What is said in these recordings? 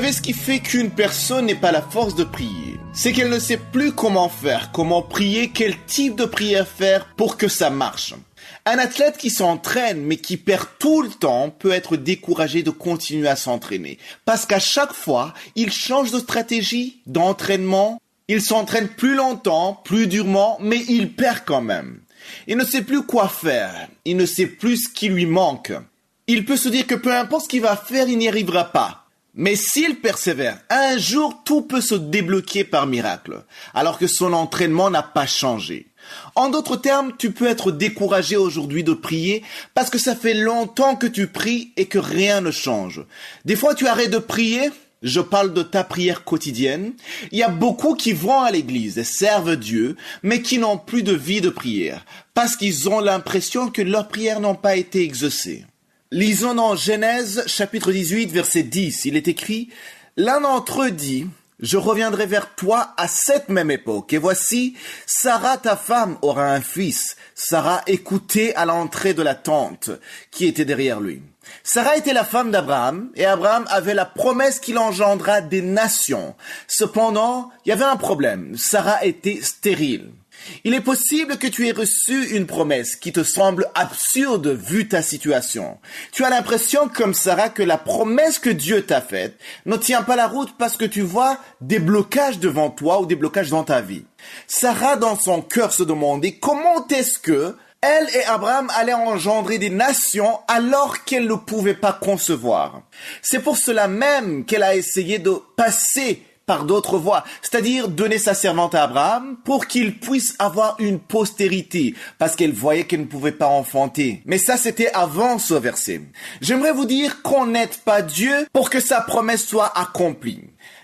Vous savez ce qui fait qu'une personne n'est pas la force de prier? C'est qu'elle ne sait plus comment faire, comment prier, quel type de prière faire pour que ça marche. Un athlète qui s'entraîne mais qui perd tout le temps peut être découragé de continuer à s'entraîner. Parce qu'à chaque fois, il change de stratégie, d'entraînement. Il s'entraîne plus longtemps, plus durement, mais il perd quand même. Il ne sait plus quoi faire. Il ne sait plus ce qui lui manque. Il peut se dire que peu importe ce qu'il va faire, il n'y arrivera pas. Mais s'il persévère, un jour tout peut se débloquer par miracle, alors que son entraînement n'a pas changé. En d'autres termes, tu peux être découragé aujourd'hui de prier parce que ça fait longtemps que tu pries et que rien ne change. Des fois, tu arrêtes de prier. Je parle de ta prière quotidienne. Il y a beaucoup qui vont à l'église et servent Dieu, mais qui n'ont plus de vie de prière parce qu'ils ont l'impression que leurs prières n'ont pas été exaucées. Lisons dans Genèse chapitre 18 verset 10, il est écrit « L'un d'entre eux dit, je reviendrai vers toi à cette même époque, et voici, Sarah ta femme aura un fils. Sarah écoutait à l'entrée de la tente qui était derrière lui. » Sarah était la femme d'Abraham, et Abraham avait la promesse qu'il engendra des nations. Cependant, il y avait un problème, Sarah était stérile. Il est possible que tu aies reçu une promesse qui te semble absurde vu ta situation. Tu as l'impression, comme Sarah, que la promesse que Dieu t'a faite ne tient pas la route parce que tu vois des blocages devant toi ou des blocages dans ta vie. Sarah, dans son cœur, se demandait comment est-ce que elle et Abraham allaient engendrer des nations alors qu'elle ne pouvait pas concevoir. C'est pour cela même qu'elle a essayé de passer par d'autres voies, c'est-à-dire donner sa servante à Abraham pour qu'il puisse avoir une postérité, parce qu'elle voyait qu'elle ne pouvait pas enfanter. Mais ça, c'était avant ce verset. J'aimerais vous dire qu'on n'aide pas Dieu pour que sa promesse soit accomplie.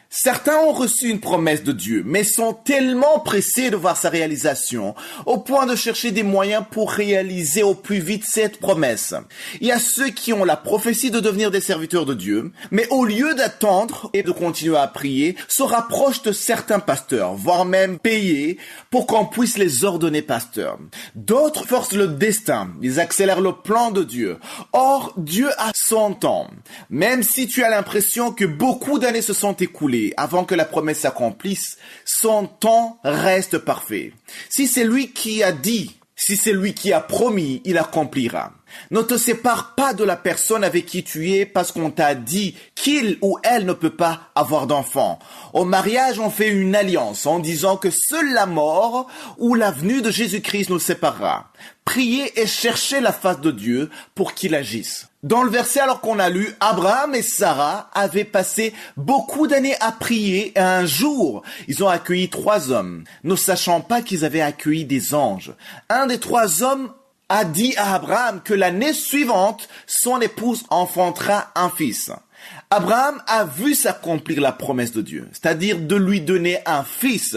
Certains ont reçu une promesse de Dieu, mais sont tellement pressés de voir sa réalisation, au point de chercher des moyens pour réaliser au plus vite cette promesse. Il y a ceux qui ont la prophétie de devenir des serviteurs de Dieu, mais au lieu d'attendre et de continuer à prier, se rapprochent de certains pasteurs, voire même payés, pour qu'on puisse les ordonner pasteurs. D'autres forcent le destin, ils accélèrent le plan de Dieu. Or, Dieu a son temps. Même si tu as l'impression que beaucoup d'années se sont écoulées, avant que la promesse s'accomplisse, son temps reste parfait. Si c'est lui qui a dit, si c'est lui qui a promis, il accomplira. Ne te sépare pas de la personne avec qui tu es parce qu'on t'a dit qu'il ou elle ne peut pas avoir d'enfant. Au mariage, on fait une alliance en disant que seule la mort ou la venue de Jésus-Christ nous séparera. Priez et cherchez la face de Dieu pour qu'il agisse. Dans le verset alors qu'on a lu, Abraham et Sarah avaient passé beaucoup d'années à prier et un jour, ils ont accueilli 3 hommes, ne sachant pas qu'ils avaient accueilli des anges. Un des 3 hommes a dit à Abraham que l'année suivante, son épouse enfantera un fils. Abraham a vu s'accomplir la promesse de Dieu, c'est-à-dire de lui donner un fils.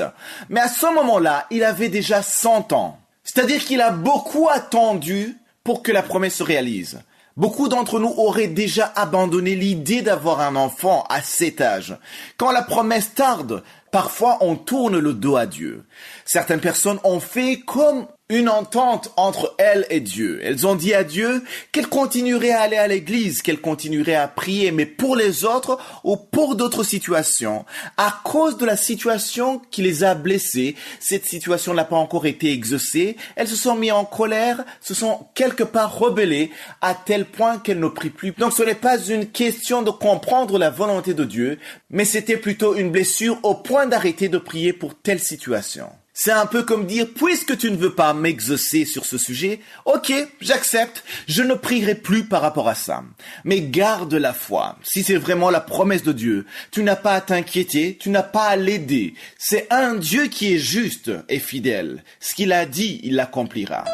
Mais à ce moment-là, il avait déjà 100 ans. C'est-à-dire qu'il a beaucoup attendu pour que la promesse se réalise. Beaucoup d'entre nous auraient déjà abandonné l'idée d'avoir un enfant à cet âge. Quand la promesse tarde, parfois on tourne le dos à Dieu. Certaines personnes ont fait comme une entente entre elles et Dieu. Elles ont dit à Dieu qu'elles continueraient à aller à l'église, qu'elles continueraient à prier, mais pour les autres ou pour d'autres situations, à cause de la situation qui les a blessées, cette situation n'a pas encore été exaucée, elles se sont mises en colère, se sont quelque part rebellées à tel point qu'elles ne prient plus. Donc ce n'est pas une question de comprendre la volonté de Dieu, mais c'était plutôt une blessure au point d'arrêter de prier pour telle situation. C'est un peu comme dire, puisque tu ne veux pas m'exaucer sur ce sujet, ok, j'accepte, je ne prierai plus par rapport à ça. Mais garde la foi. Si c'est vraiment la promesse de Dieu, tu n'as pas à t'inquiéter, tu n'as pas à l'aider. C'est un Dieu qui est juste et fidèle. Ce qu'il a dit, il l'accomplira.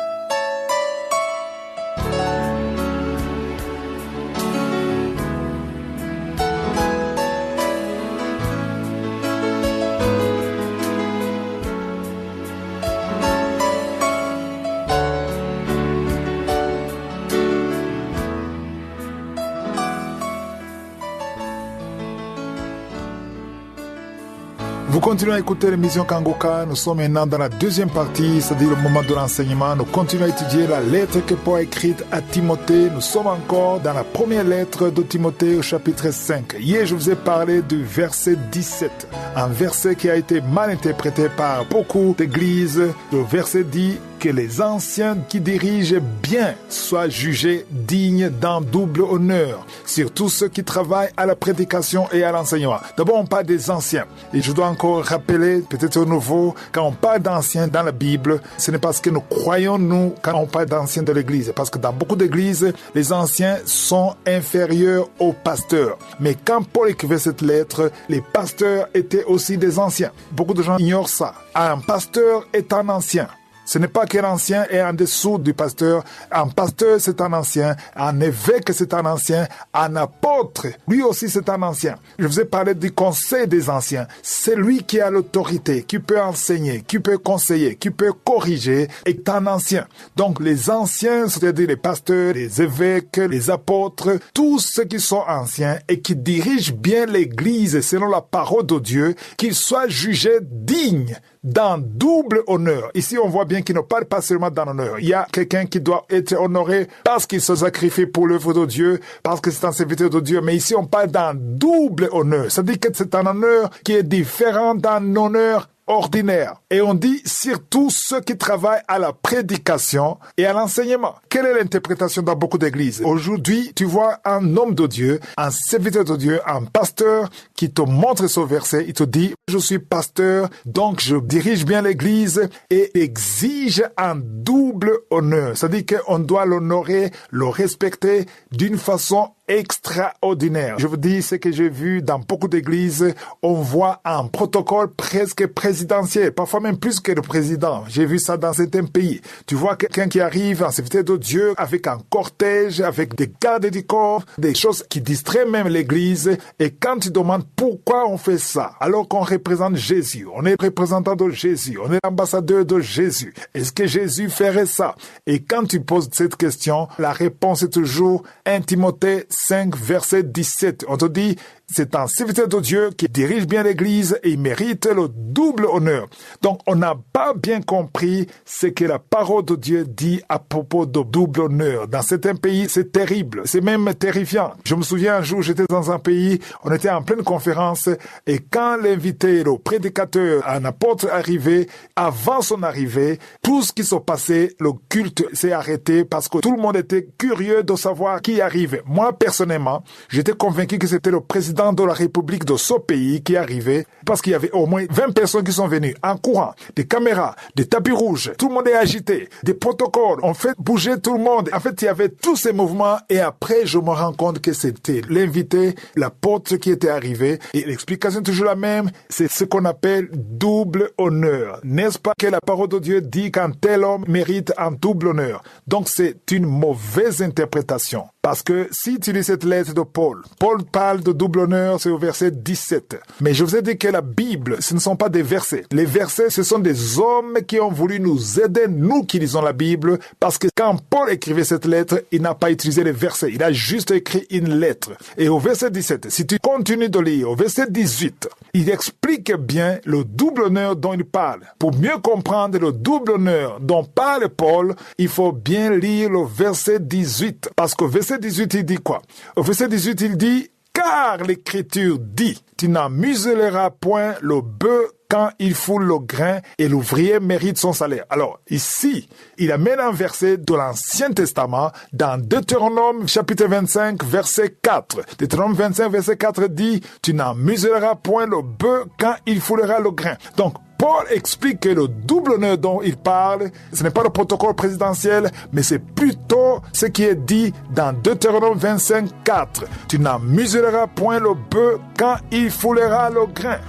Vous continuez à écouter l'émission Kangoka. Nous sommes maintenant dans la deuxième partie, c'est-à-dire le moment de l'enseignement. Nous continuons à étudier la lettre que Paul a écrite à Timothée. Nous sommes encore dans la première lettre de Timothée au chapitre 5. Hier, je vous ai parlé du verset 17. Un verset qui a été mal interprété par beaucoup d'églises. Le verset dit que les anciens qui dirigent bien soient jugés dignes d'un double honneur, surtout ceux qui travaillent à la prédication et à l'enseignement. D'abord, on parle des anciens. Et je dois encore rappeler, peut-être au nouveau, quand on parle d'anciens dans la Bible, ce n'est pas ce que nous croyons, nous, quand on parle d'anciens de l'Église. Parce que dans beaucoup d'églises, les anciens sont inférieurs aux pasteurs. Mais quand Paul écrivait cette lettre, les pasteurs étaient aussi des anciens. Beaucoup de gens ignorent ça. Un pasteur est un ancien. Ce n'est pas qu'un ancien est en dessous du pasteur. Un pasteur, c'est un ancien. Un évêque, c'est un ancien. Un apôtre, lui aussi, c'est un ancien. Je vous ai parlé du conseil des anciens. C'est lui qui a l'autorité, qui peut enseigner, qui peut conseiller, qui peut corriger, est un ancien. Donc, les anciens, c'est-à-dire les pasteurs, les évêques, les apôtres, tous ceux qui sont anciens et qui dirigent bien l'Église selon la parole de Dieu, qu'ils soient jugés dignes d'un double honneur. Ici, on voit bien qu'il ne parle pas seulement d'un honneur. Il y a quelqu'un qui doit être honoré parce qu'il se sacrifie pour l'œuvre de Dieu, parce que c'est un serviteur de Dieu. Mais ici, on parle d'un double honneur. C'est-à-dire que c'est un honneur qui est différent d'un honneur ordinaire. Et on dit surtout ceux qui travaillent à la prédication et à l'enseignement. Quelle est l'interprétation dans beaucoup d'églises? Aujourd'hui, tu vois un homme de Dieu, un serviteur de Dieu, un pasteur qui te montre ce verset. Il te dit, je suis pasteur, donc je dirige bien l'église et exige un double honneur. C'est-à-dire qu'on doit l'honorer, le respecter d'une façon extraordinaire. Je vous dis ce que j'ai vu dans beaucoup d'églises. On voit un protocole presque présidentiel, parfois même plus que le président. J'ai vu ça dans certains pays. Tu vois quelqu'un qui arrive en serviteur de Dieu avec un cortège, avec des gardes du corps, des choses qui distraient même l'église. Et quand tu demandes pourquoi on fait ça, alors qu'on représente Jésus, on est représentant de Jésus, on est ambassadeur de Jésus. Est-ce que Jésus ferait ça? Et quand tu poses cette question, la réponse est toujours 1 Timothée 5, verset 17. On te dit, c'est un serviteur de Dieu qui dirige bien l'église et il mérite le double honneur. Donc, on n'a pas bien compris ce que la parole de Dieu dit à propos de double honneur. Dans certains pays, c'est terrible. C'est même terrifiant. Je me souviens un jour, j'étais dans un pays, on était en pleine conférence et quand l'invité, le prédicateur, un apôtre arrivait, avant son arrivée, tout ce qui se passait, le culte s'est arrêté parce que tout le monde était curieux de savoir qui arrivait. Moi, personnellement, j'étais convaincu que c'était le président de la République de ce pays qui arrivait parce qu'il y avait au moins 20 personnes qui sont venues en courant, des caméras, des tapis rouges, tout le monde est agité, des protocoles, on fait bouger tout le monde. En fait, il y avait tous ces mouvements et après, je me rends compte que c'était l'invité, l'apôtre qui était arrivé et l'explication est toujours la même, c'est ce qu'on appelle double honneur. N'est-ce pas que la parole de Dieu dit qu'un tel homme mérite un double honneur? Donc, c'est une mauvaise interprétation. Parce que si tu lis cette lettre de Paul, Paul parle de double honneur, c'est au verset 17. Mais je vous ai dit que la Bible, ce ne sont pas des versets. Les versets, ce sont des hommes qui ont voulu nous aider, nous qui lisons la Bible, parce que quand Paul écrivait cette lettre, il n'a pas utilisé les versets. Il a juste écrit une lettre. Et au verset 17, si tu continues de lire, au verset 18, il explique bien le double honneur dont il parle. Pour mieux comprendre le double honneur dont parle Paul, il faut bien lire le verset 18. Parce qu'au verset 18, il dit quoi? Au verset 18, il dit, car l'Écriture dit, tu n'en muselleras point le bœuf quand il foule le grain et l'ouvrier mérite son salaire. Alors, ici, il amène un verset de l'Ancien Testament dans Deutéronome chapitre 25, verset 4. Deutéronome 25, verset 4 dit, tu n'en muselleras point le bœuf quand il foulera le grain. Donc, Paul explique que le double honneur dont il parle, ce n'est pas le protocole présidentiel, mais c'est plutôt ce qui est dit dans Deutéronome 25, 4. Tu n'en muselleras point le bœuf quand il foulera le grain.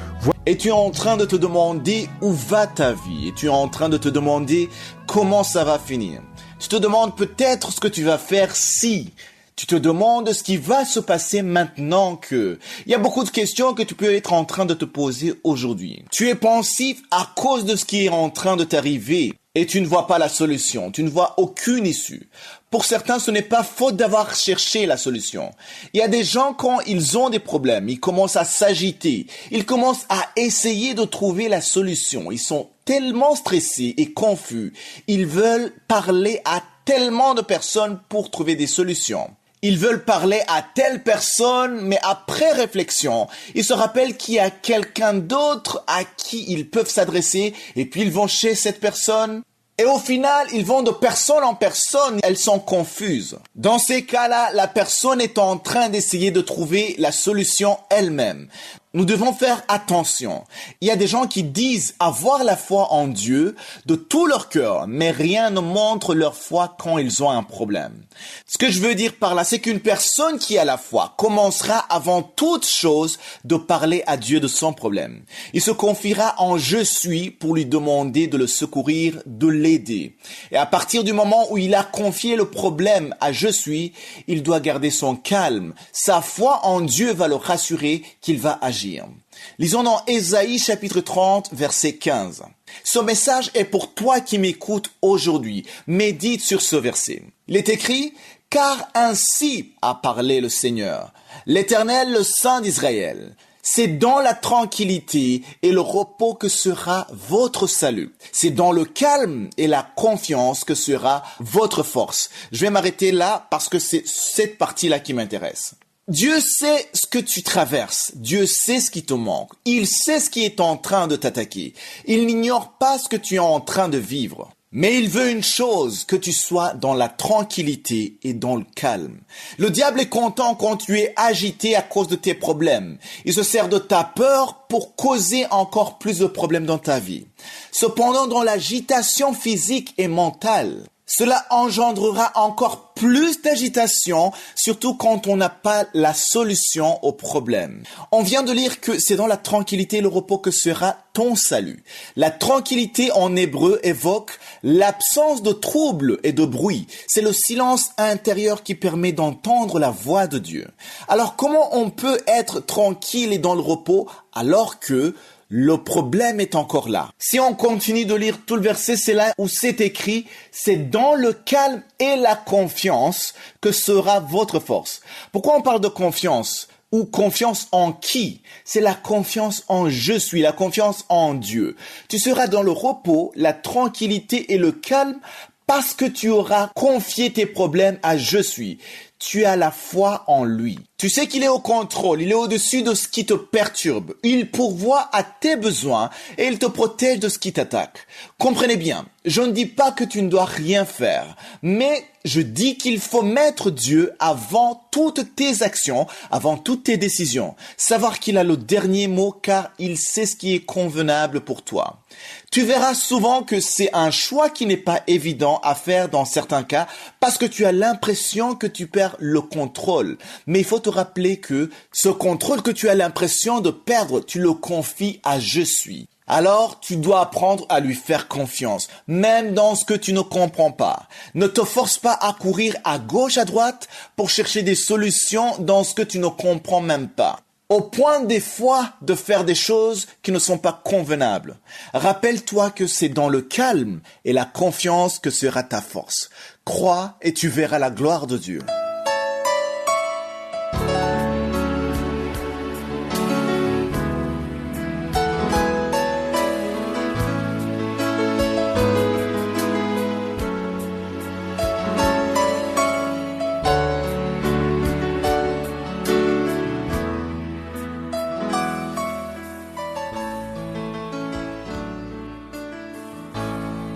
Et tu es en train de te demander où va ta vie. Et tu es en train de te demander comment ça va finir. Tu te demandes peut-être ce que tu vas faire si Tu te demandes ce qui va se passer maintenant que... Il y a beaucoup de questions que tu peux être en train de te poser aujourd'hui. Tu es pensif à cause de ce qui est en train de t'arriver et tu ne vois pas la solution. Tu ne vois aucune issue. Pour certains, ce n'est pas faute d'avoir cherché la solution. Il y a des gens, quand ils ont des problèmes, ils commencent à s'agiter. Ils commencent à essayer de trouver la solution. Ils sont tellement stressés et confus. Ils veulent parler à tellement de personnes pour trouver des solutions. Ils veulent parler à telle personne, mais après réflexion, ils se rappellent qu'il y a quelqu'un d'autre à qui ils peuvent s'adresser, et puis ils vont chez cette personne. Et au final, ils vont de personne en personne, elles sont confuses. Dans ces cas-là, la personne est en train d'essayer de trouver la solution elle-même. Nous devons faire attention. Il y a des gens qui disent avoir la foi en Dieu de tout leur cœur, mais rien ne montre leur foi quand ils ont un problème. Ce que je veux dire par là, c'est qu'une personne qui a la foi commencera avant toute chose de parler à Dieu de son problème. Il se confiera en « je suis » pour lui demander de le secourir, de l'aider. Et à partir du moment où il a confié le problème à « je suis », il doit garder son calme. Sa foi en Dieu va le rassurer qu'il va agir. Lisons dans Ésaïe chapitre 30, verset 15. Ce message est pour toi qui m'écoutes aujourd'hui. Médite sur ce verset. Il est écrit « Car ainsi a parlé le Seigneur, l'Éternel, le Saint d'Israël. C'est dans la tranquillité et le repos que sera votre salut. C'est dans le calme et la confiance que sera votre force. » Je vais m'arrêter là parce que c'est cette partie-là qui m'intéresse. Dieu sait ce que tu traverses. Dieu sait ce qui te manque. Il sait ce qui est en train de t'attaquer. Il n'ignore pas ce que tu es en train de vivre. Mais il veut une chose, que tu sois dans la tranquillité et dans le calme. Le diable est content quand tu es agité à cause de tes problèmes. Il se sert de ta peur pour causer encore plus de problèmes dans ta vie. Cependant, dans l'agitation physique et mentale, cela engendrera encore plus d'agitation, surtout quand on n'a pas la solution au problème. On vient de lire que c'est dans la tranquillité et le repos que sera ton salut. La tranquillité en hébreu évoque l'absence de trouble et de bruit. C'est le silence intérieur qui permet d'entendre la voix de Dieu. Alors comment on peut être tranquille et dans le repos alors que le problème est encore là? Si on continue de lire tout le verset, c'est là où c'est écrit, c'est dans le calme et la confiance que sera votre force. Pourquoi on parle de confiance? Ou confiance en qui? C'est la confiance en je suis, la confiance en Dieu. Tu seras dans le repos, la tranquillité et le calme parce que tu auras confié tes problèmes à je suis. Tu as la foi en lui. Tu sais qu'il est au contrôle, il est au-dessus de ce qui te perturbe. Il pourvoit à tes besoins et il te protège de ce qui t'attaque. Comprenez bien, je ne dis pas que tu ne dois rien faire, mais je dis qu'il faut mettre Dieu avant toutes tes actions, avant toutes tes décisions. Savoir qu'il a le dernier mot car il sait ce qui est convenable pour toi. Tu verras souvent que c'est un choix qui n'est pas évident à faire dans certains cas parce que tu as l'impression que tu perds le contrôle. Mais il faut te rappeler que ce contrôle que tu as l'impression de perdre, tu le confies à je suis. Alors, tu dois apprendre à lui faire confiance, même dans ce que tu ne comprends pas. Ne te force pas à courir à gauche, à droite pour chercher des solutions dans ce que tu ne comprends même pas. Au point des fois de faire des choses qui ne sont pas convenables. Rappelle-toi que c'est dans le calme et la confiance que sera ta force. Crois et tu verras la gloire de Dieu.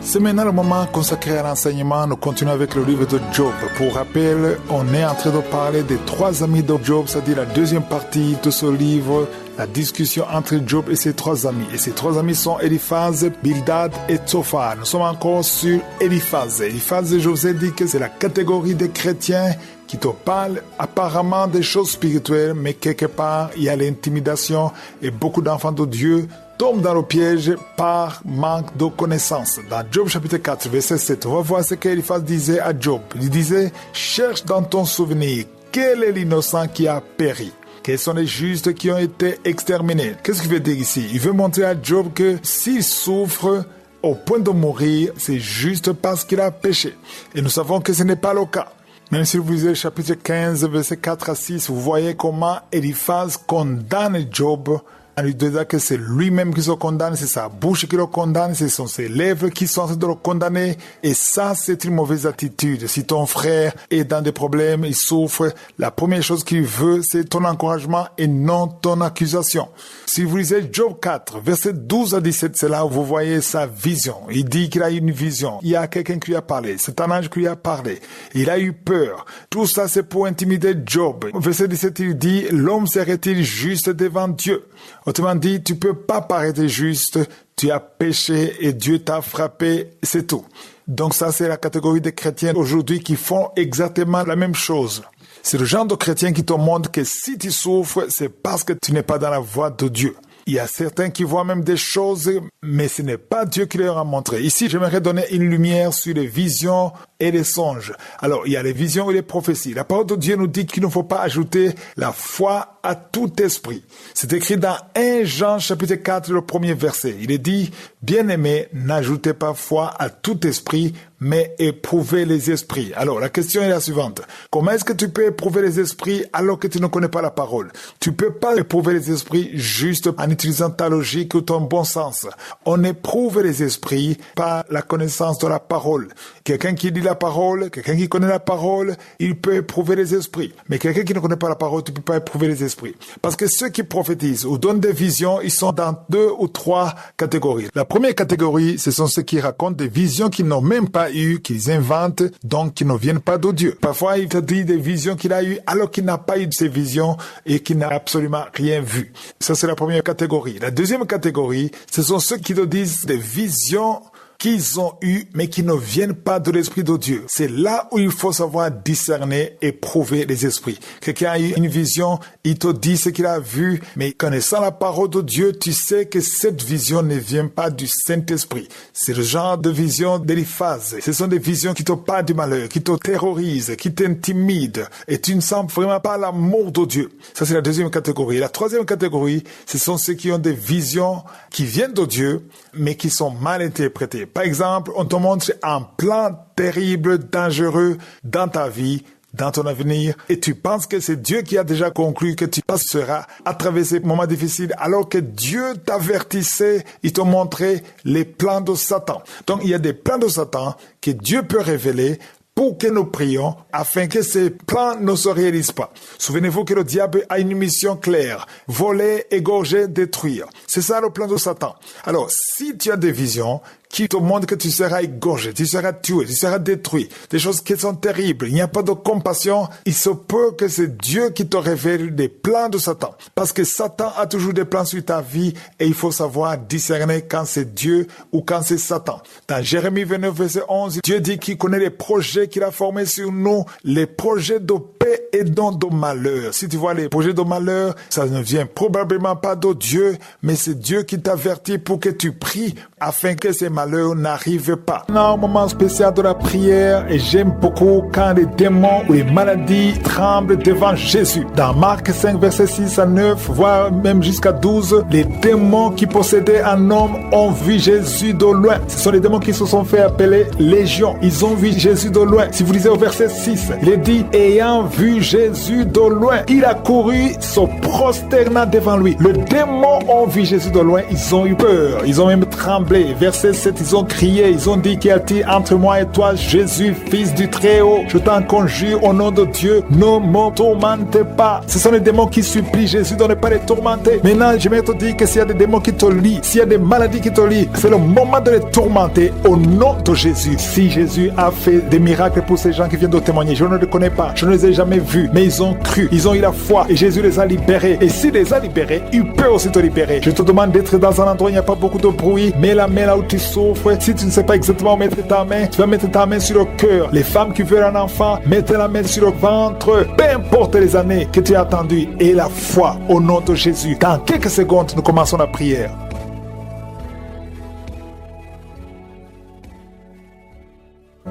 C'est maintenant le moment consacré à l'enseignement. Nous continuons avec le livre de Job. Pour rappel, on est en train de parler des 3 amis de Job, c'est-à-dire la deuxième partie de ce livre, la discussion entre Job et ses 3 amis. Et ses 3 amis sont Eliphaz, Bildad et Tsophar. Nous sommes encore sur Eliphaz. Eliphaz, je vous ai dit que c'est la catégorie des chrétiens qui te parlent apparemment des choses spirituelles, mais quelque part, il y a l'intimidation et beaucoup d'enfants de Dieu tombent dans le piège par manque de connaissances. Dans Job chapitre 4, verset 7, on va voir ce qu'Eliphaz disait à Job. Il disait, cherche dans ton souvenir, quel est l'innocent qui a péri? Quels sont les justes qui ont été exterminés? Qu'est-ce qu'il veut dire ici? Il veut montrer à Job que s'il souffre au point de mourir, c'est juste parce qu'il a péché. Et nous savons que ce n'est pas le cas. Même si vous lisez chapitre 15, verset 4 à 6, vous voyez comment Eliphaz condamne Job en lui disant que c'est lui-même qui se condamne, c'est sa bouche qui le condamne, ce sont ses lèvres qui sont en train de le condamner. Et ça, c'est une mauvaise attitude. Si ton frère est dans des problèmes, il souffre, la première chose qu'il veut, c'est ton encouragement et non ton accusation. Si vous lisez Job 4, verset 12 à 17, c'est là où vous voyez sa vision. Il dit qu'il a eu une vision. Il y a quelqu'un qui lui a parlé. C'est un ange qui lui a parlé. Il a eu peur. Tout ça, c'est pour intimider Job. Verset 17, il dit, l'homme serait-il juste devant Dieu? Autrement dit, tu peux pas paraître juste, tu as péché et Dieu t'a frappé, c'est tout. Donc ça, c'est la catégorie des chrétiens aujourd'hui qui font exactement la même chose. C'est le genre de chrétien qui te montre que si tu souffres, c'est parce que tu n'es pas dans la voie de Dieu. Il y a certains qui voient même des choses, mais ce n'est pas Dieu qui leur a montré. Ici, j'aimerais donner une lumière sur les visions et les songes. Alors, il y a les visions et les prophéties. La parole de Dieu nous dit qu'il ne faut pas ajouter la foi à tout esprit. C'est écrit dans 1 Jean chapitre 4, le premier verset. Il est dit, « Bien-aimés, n'ajoutez pas foi à tout esprit, mais éprouvez les esprits. » Alors, la question est la suivante. Comment est-ce que tu peux éprouver les esprits alors que tu ne connais pas la parole? Tu peux pas éprouver les esprits juste en utilisant ta logique ou ton bon sens. On éprouve les esprits par la connaissance de la parole. Quelqu'un qui lit la parole, quelqu'un qui connaît la parole, il peut éprouver les esprits. Mais quelqu'un qui ne connaît pas la parole, tu peux pas éprouver les esprits. Parce que ceux qui prophétisent ou donnent des visions, ils sont dans 2 ou 3 catégories. La première catégorie, ce sont ceux qui racontent des visions qu'ils n'ont même pas eues, qu'ils inventent, donc qui ne viennent pas de Dieu. Parfois, il te dit des visions qu'il a eues alors qu'il n'a pas eu de ces visions et qu'il n'a absolument rien vu. Ça, c'est la première catégorie. La deuxième catégorie, ce sont ceux qui te disent des visions qu'ils ont eu, mais qui ne viennent pas de l'Esprit de Dieu. C'est là où il faut savoir discerner et prouver les esprits. Quelqu'un a eu une vision, il te dit ce qu'il a vu, mais connaissant la parole de Dieu, tu sais que cette vision ne vient pas du Saint-Esprit. C'est le genre de vision d'Eliphaz. Ce sont des visions qui te parlent du malheur, qui te terrorisent, qui t'intimident, et tu ne sens vraiment pas l'amour de Dieu. Ça, c'est la deuxième catégorie. La troisième catégorie, ce sont ceux qui ont des visions qui viennent de Dieu, mais qui sont mal interprétées. Par exemple, on te montre un plan terrible, dangereux dans ta vie, dans ton avenir, et tu penses que c'est Dieu qui a déjà conclu que tu passeras à travers ces moments difficiles, alors que Dieu t'avertissait, il te montrait les plans de Satan. Donc, il y a des plans de Satan que Dieu peut révéler pour que nous prions, afin que ces plans ne se réalisent pas. Souvenez-vous que le diable a une mission claire: voler, égorger, détruire. C'est ça le plan de Satan. Alors, si tu as des visions qui te montrent que tu seras égorgé, tu seras tué, tu seras détruit, des choses qui sont terribles, il n'y a pas de compassion, il se peut que c'est Dieu qui te révèle des plans de Satan. Parce que Satan a toujours des plans sur ta vie et il faut savoir discerner quand c'est Dieu ou quand c'est Satan. Dans Jérémie 29, verset 11, Dieu dit qu'il connaît les projets qu'il a formés sur nous, les projets de paix et non de malheur. Si tu vois les projets de malheur, ça ne vient probablement pas de Dieu, mais c'est Dieu qui t'avertit pour que tu pries afin que ces malheur n'arrive pas. On a un moment spécial de la prière et j'aime beaucoup quand les démons ou les maladies tremblent devant Jésus. Dans Marc 5, verset 6 à 9, voire même jusqu'à 12, les démons qui possédaient un homme ont vu Jésus de loin. Ce sont les démons qui se sont fait appeler légions. Ils ont vu Jésus de loin. Si vous lisez au verset 6, il est dit, ayant vu Jésus de loin, il a couru, se prosternant devant lui. Les démons ont vu Jésus de loin, ils ont eu peur, ils ont même tremblé. Verset 7 17, ils ont crié, ils ont dit qu'y a-t-il entre moi et toi, Jésus, fils du Très-Haut? Je t'en conjure au nom de Dieu, ne me tourmente pas. Ce sont les démons qui supplient Jésus de ne pas les tourmenter. Maintenant, je vais te dire que s'il y a des démons qui te lient, s'il y a des maladies qui te lient, c'est le moment de les tourmenter au nom de Jésus. Si Jésus a fait des miracles pour ces gens qui viennent de témoigner, je ne les connais pas, je ne les ai jamais vus, mais ils ont cru, ils ont eu la foi et Jésus les a libérés. Et s'il les a libérés, il peut aussi te libérer. Je te demande d'être dans un endroit où il n'y a pas beaucoup de bruit. Mets la main là où tu souffres. Si tu ne sais pas exactement où mettre ta main, tu vas mettre ta main sur le cœur. Les femmes qui veulent un enfant, mettez la main sur le ventre. Peu importe les années que tu as attendues, et la foi au nom de Jésus. Dans quelques secondes, nous commençons la prière.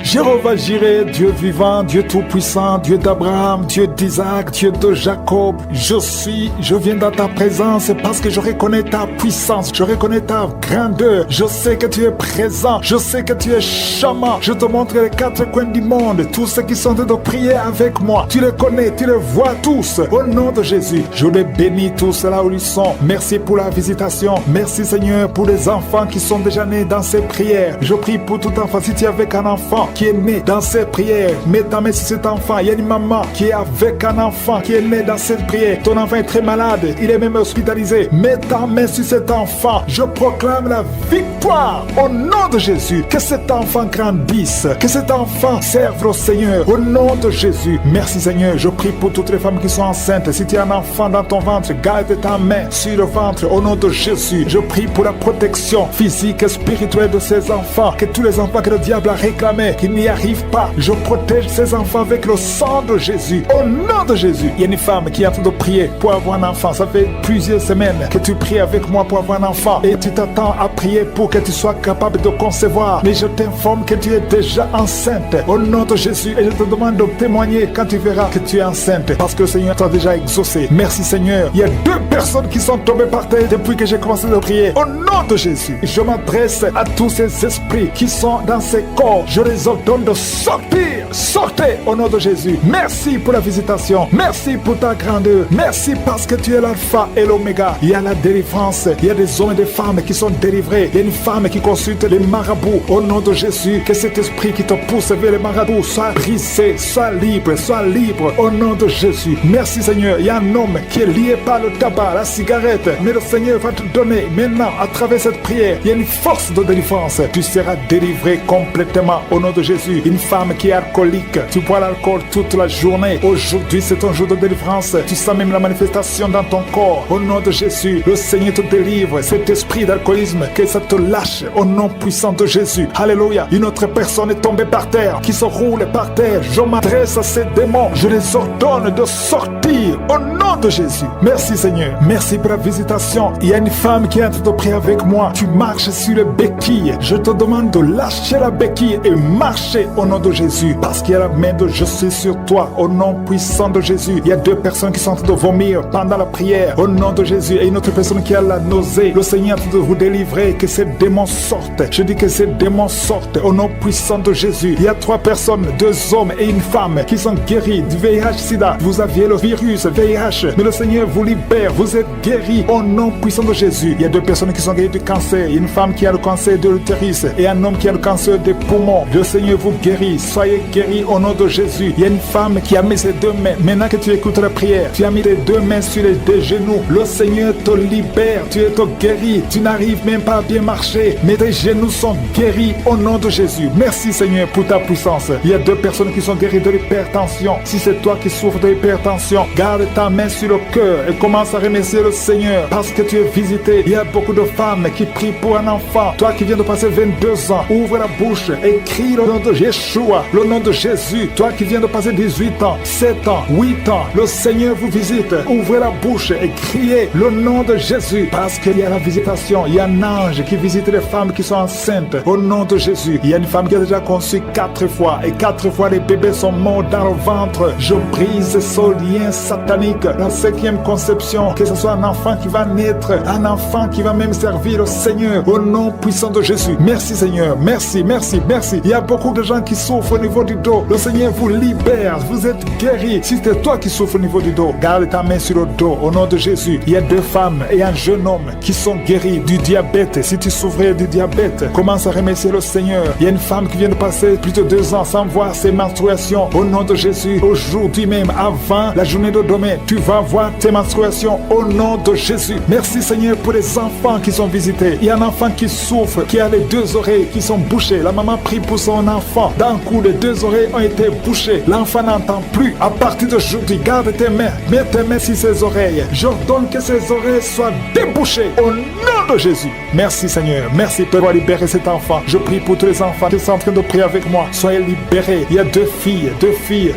Jéhovah Jireh, Dieu vivant, Dieu tout-puissant, Dieu d'Abraham, Dieu d'Isaac, Dieu de Jacob, je viens dans ta présence parce que je reconnais ta puissance, je reconnais ta grandeur, je sais que tu es présent, je sais que tu es charmant, je te montre les quatre coins du monde, tous ceux qui sont en train de prier avec moi, tu les connais, tu les vois tous, au nom de Jésus, je les bénis tous là où ils sont, merci pour la visitation, merci Seigneur pour les enfants qui sont déjà nés dans ces prières, je prie pour tout enfant, si tu es avec un enfant, qui est né dans cette prière, mets ta main sur cet enfant. Il y a une maman qui est avec un enfant qui est né dans cette prière. Ton enfant est très malade, il est même hospitalisé. Mets ta main sur cet enfant. Je proclame la victoire au nom de Jésus. Que cet enfant grandisse, que cet enfant serve au Seigneur au nom de Jésus. Merci Seigneur, je prie pour toutes les femmes qui sont enceintes. Si tu as un enfant dans ton ventre, garde ta main sur le ventre au nom de Jésus. Je prie pour la protection physique et spirituelle de ces enfants. Que tous les enfants que le diable a réclamés, qu'il n'y arrive pas. Je protège ces enfants avec le sang de Jésus. Au nom de Jésus. Il y a une femme qui est en train de prier pour avoir un enfant. Ça fait plusieurs semaines que tu pries avec moi pour avoir un enfant. Et tu t'attends à prier pour que tu sois capable de concevoir. Mais je t'informe que tu es déjà enceinte. Au nom de Jésus. Et je te demande de témoigner quand tu verras que tu es enceinte. Parce que le Seigneur t'a déjà exaucé. Merci Seigneur. Il y a 2 personnes qui sont tombées par terre depuis que j'ai commencé à prier. Au nom de Jésus. Je m'adresse à tous ces esprits qui sont dans ces corps. Je les ordonne de sortir. Sortez au nom de Jésus. Merci pour la visitation. Merci pour ta grandeur. Merci parce que tu es l'alpha et l'oméga. Il y a la délivrance. Il y a des hommes et des femmes qui sont délivrés. Il y a une femme qui consulte les marabouts. Au nom de Jésus, que cet esprit qui te pousse vers les marabouts soit brisé, soit libre, soit libre. Au nom de Jésus. Merci Seigneur. Il y a un homme qui est lié par le tabac, la cigarette. Mais le Seigneur va te donner maintenant, à travers cette prière, il y a une force de délivrance. Tu seras délivré complètement au nom de Jésus. Une femme qui est alcoolique, tu bois l'alcool toute la journée. Aujourd'hui, c'est un jour de délivrance. Tu sens même la manifestation dans ton corps. Au nom de Jésus, le Seigneur te délivre. Cet esprit d'alcoolisme, que ça te lâche au nom puissant de Jésus. Alléluia. Une autre personne est tombée par terre, qui se roule par terre. Je m'adresse à ces démons. Je les ordonne de sortir au nom de Jésus. Merci Seigneur. Merci pour la visitation. Il y a une femme qui est en train de prier avec moi. Tu marches sur les béquilles. Je te demande de lâcher la béquille et marcher au nom de Jésus, parce qu'il y a la main de je suis sur toi au nom puissant de Jésus. Il y a 2 personnes qui sont en train de vomir pendant la prière au nom de Jésus, et une autre personne qui a la nausée. Le Seigneur est en train de vous délivrer. Que ces démons sortent. Je dis que ces démons sortent au nom puissant de Jésus. Il y a 3 personnes, 2 hommes et une femme qui sont guéris du VIH-Sida. Vous aviez le virus VIH, mais le Seigneur vous libère. Vous êtes guéris au nom puissant de Jésus. Il y a 2 personnes qui sont guéries du cancer. Il y a une femme qui a le cancer de l'utérus et un homme qui a le cancer des poumons. Le Seigneur vous guérit. Soyez guéris au nom de Jésus. Il y a une femme qui a mis ses 2 mains. Maintenant que tu écoutes la prière, tu as mis les 2 mains sur les 2 genoux. Le Seigneur te libère. Tu es guéri. Tu n'arrives même pas à bien marcher, mais tes genoux sont guéris au nom de Jésus. Merci Seigneur pour ta puissance. Il y a 2 personnes qui sont guéries de l'hypertension. Si c'est toi qui souffres de l'hypertension, garde ta main sur le cœur et commence à remercier le Seigneur parce que tu es visité. Il y a beaucoup de femmes qui prient pour un enfant. Toi qui viens de passer 22 ans, ouvre la bouche et crie le nom de Yeshua, le nom de Jésus. Toi qui viens de passer 18 ans, 7 ans, 8 ans, le Seigneur vous visite. Ouvrez la bouche et criez le nom de Jésus, parce qu'il y a la visitation. Il y a un ange qui visite les femmes qui sont enceintes au nom de Jésus. Il y a une femme qui a déjà conçu 4 fois et 4 fois les bébés sont morts dans le ventre. Je brise ce lien satanique, la 5e conception, que ce soit un enfant qui va naître, un enfant qui va même servir le Seigneur, au nom puissant de Jésus. Merci Seigneur, merci, merci, merci. Il y a beaucoup de gens qui souffrent au niveau du dos. Le Seigneur vous libère, vous êtes guéris. Si c'est toi qui souffres au niveau du dos, garde ta main sur le dos, au nom de Jésus. Il y a 2 femmes et un jeune homme qui sont guéris du diabète. Si tu souffrais du diabète, commence à remercier le Seigneur. Il y a une femme qui vient de passer plus de 2 ans sans voir ses menstruations. Au nom de Jésus, aujourd'hui même, avant la journée de demain, tu vas voir tes menstruations au nom de Jésus. Merci Seigneur pour les enfants qui sont visités. Il y a un enfant qui souffre, qui a les 2 oreilles qui sont bouchées. La maman prie pour son enfant. D'un coup, les 2 oreilles ont été bouchées. L'enfant n'entend plus. À partir d'aujourd'hui, garde tes mains. Mets tes mains sur ses oreilles. J'ordonne que ses oreilles soient débouchées au nom de Jésus. Merci Seigneur. Merci pour libérer cet enfant. Je prie pour tous les enfants qui sont en train de prier avec moi. Soyez libérés. Il y a 2 filles